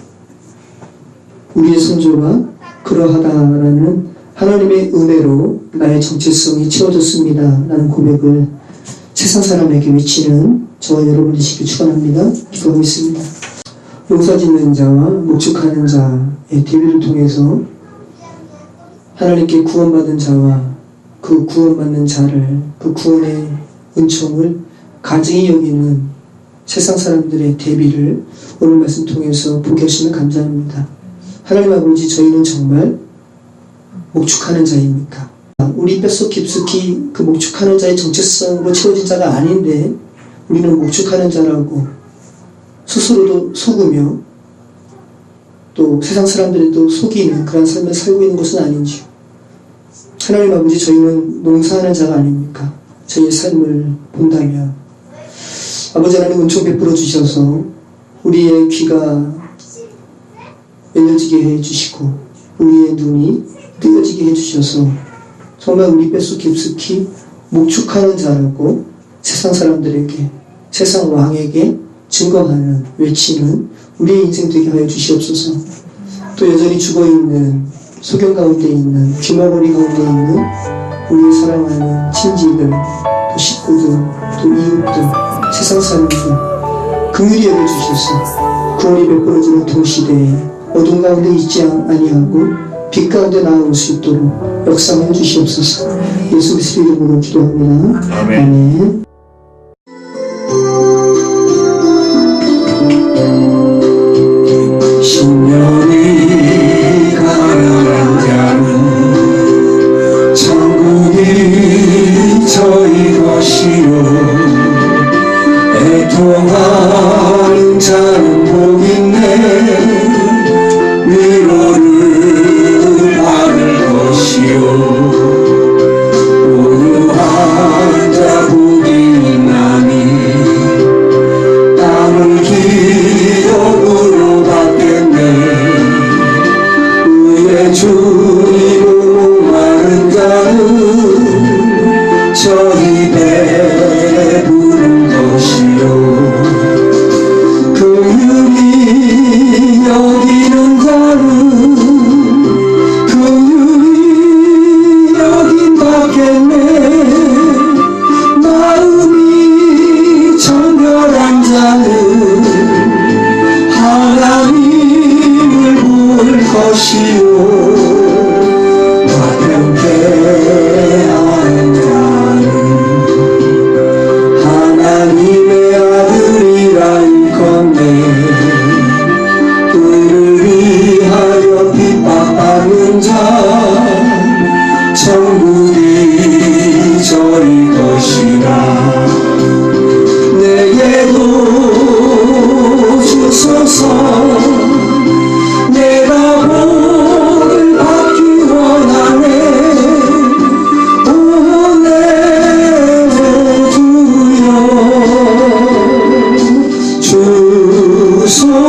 우리의 선조가 그러하다라는 하나님의 은혜로 나의 정체성이 채워졌습니다 라는 고백을 세상 사람에게 외치는 저와 여러분 되시길 축원합니다. 기도하겠습니다. 농사짓는 자와 목축하는 자의 대비를 통해서 하나님께 구원받은 자와 그 구원받는 자를, 그 구원의 은총을 가증히 여기는 세상 사람들의 대비를 오늘 말씀 통해서 보게 하시면 감사합니다. 하나님 아버지, 저희는 정말 목축하는 자입니까? 우리 뼛속 깊숙이 그 목축하는 자의 정체성으로 채워진 자가 아닌데 우리는 목축하는 자라고 스스로도 속으며 또 세상 사람들에도 속이는 그런 삶을 살고 있는 것은 아닌지요. 하나님 아버지, 저희는 농사하는 자가 아닙니까? 저희의 삶을 본다면 아버지 하나님 은총 베풀어 주셔서 우리의 귀가 열려지게 해주시고 우리의 눈이 뜨여지게 해주셔서 정말 우리 뼛속 깊숙이 목축하는 자라고 세상 사람들에게, 세상 왕에게 증거하는, 외치는 우리의 인생 되게 하여 주시옵소서. 또 여전히 죽어있는, 소경 가운데 있는, 귀머거리 가운데 있는 우리의 사랑하는 친지들, 또 식구들, 또 이웃들, 세상 사람들 긍휼히 여겨주셔서 구원이 베풀어지는 동시대에 어둠 가운데 있지 아니하고 빛 가운데 나아올 수 있도록 역사하여 주시옵소서. 예수 그리스도 이름으로 기도합니다. 아멘. 신령이 가난한 자는 천국이 저희 것이요 애통하는 자는 복 있네 위로를 받을 것이요 온유한 자 복이 있나니 땅을 기업으로 받겠네 의의 주이고 목마른 자는 저희 배에 부른 것이요 긍휼히 여기는 자는 긍휼히 여긴 받겠네 마음이 정결한 자는 하나님을 볼 것이요 화평케하는 자는 하나님의 아들이라 일컫네 의를 위하여 핍박받는 자 천국이 저희 것이라 내게도 주소서 내가 복을 받기 원하네 오 내 주여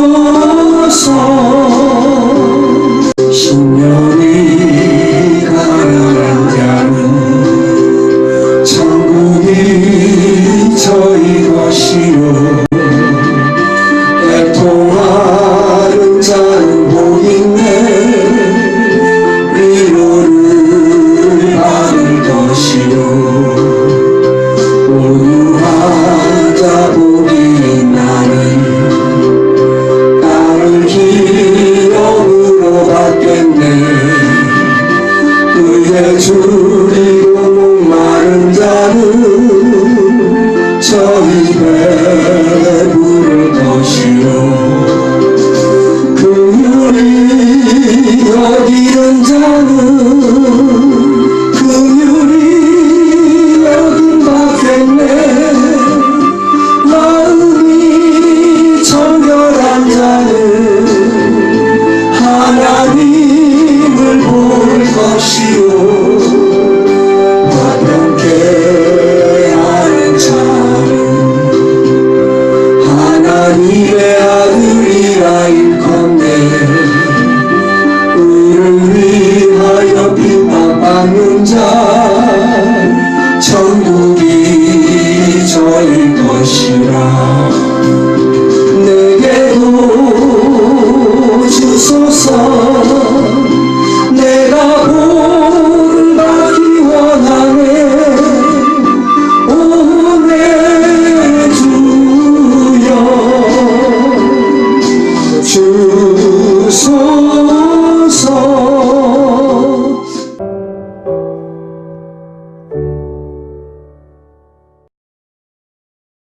주소서 신령이 가난한 자는 천국이 저희 것이요 애통하는 자는 복 있네 위로를 받을 것이요 온유한 자 복이 있나니 땅을 기업으로 받겠네 의의 줄이고 목마른 자는 저희 배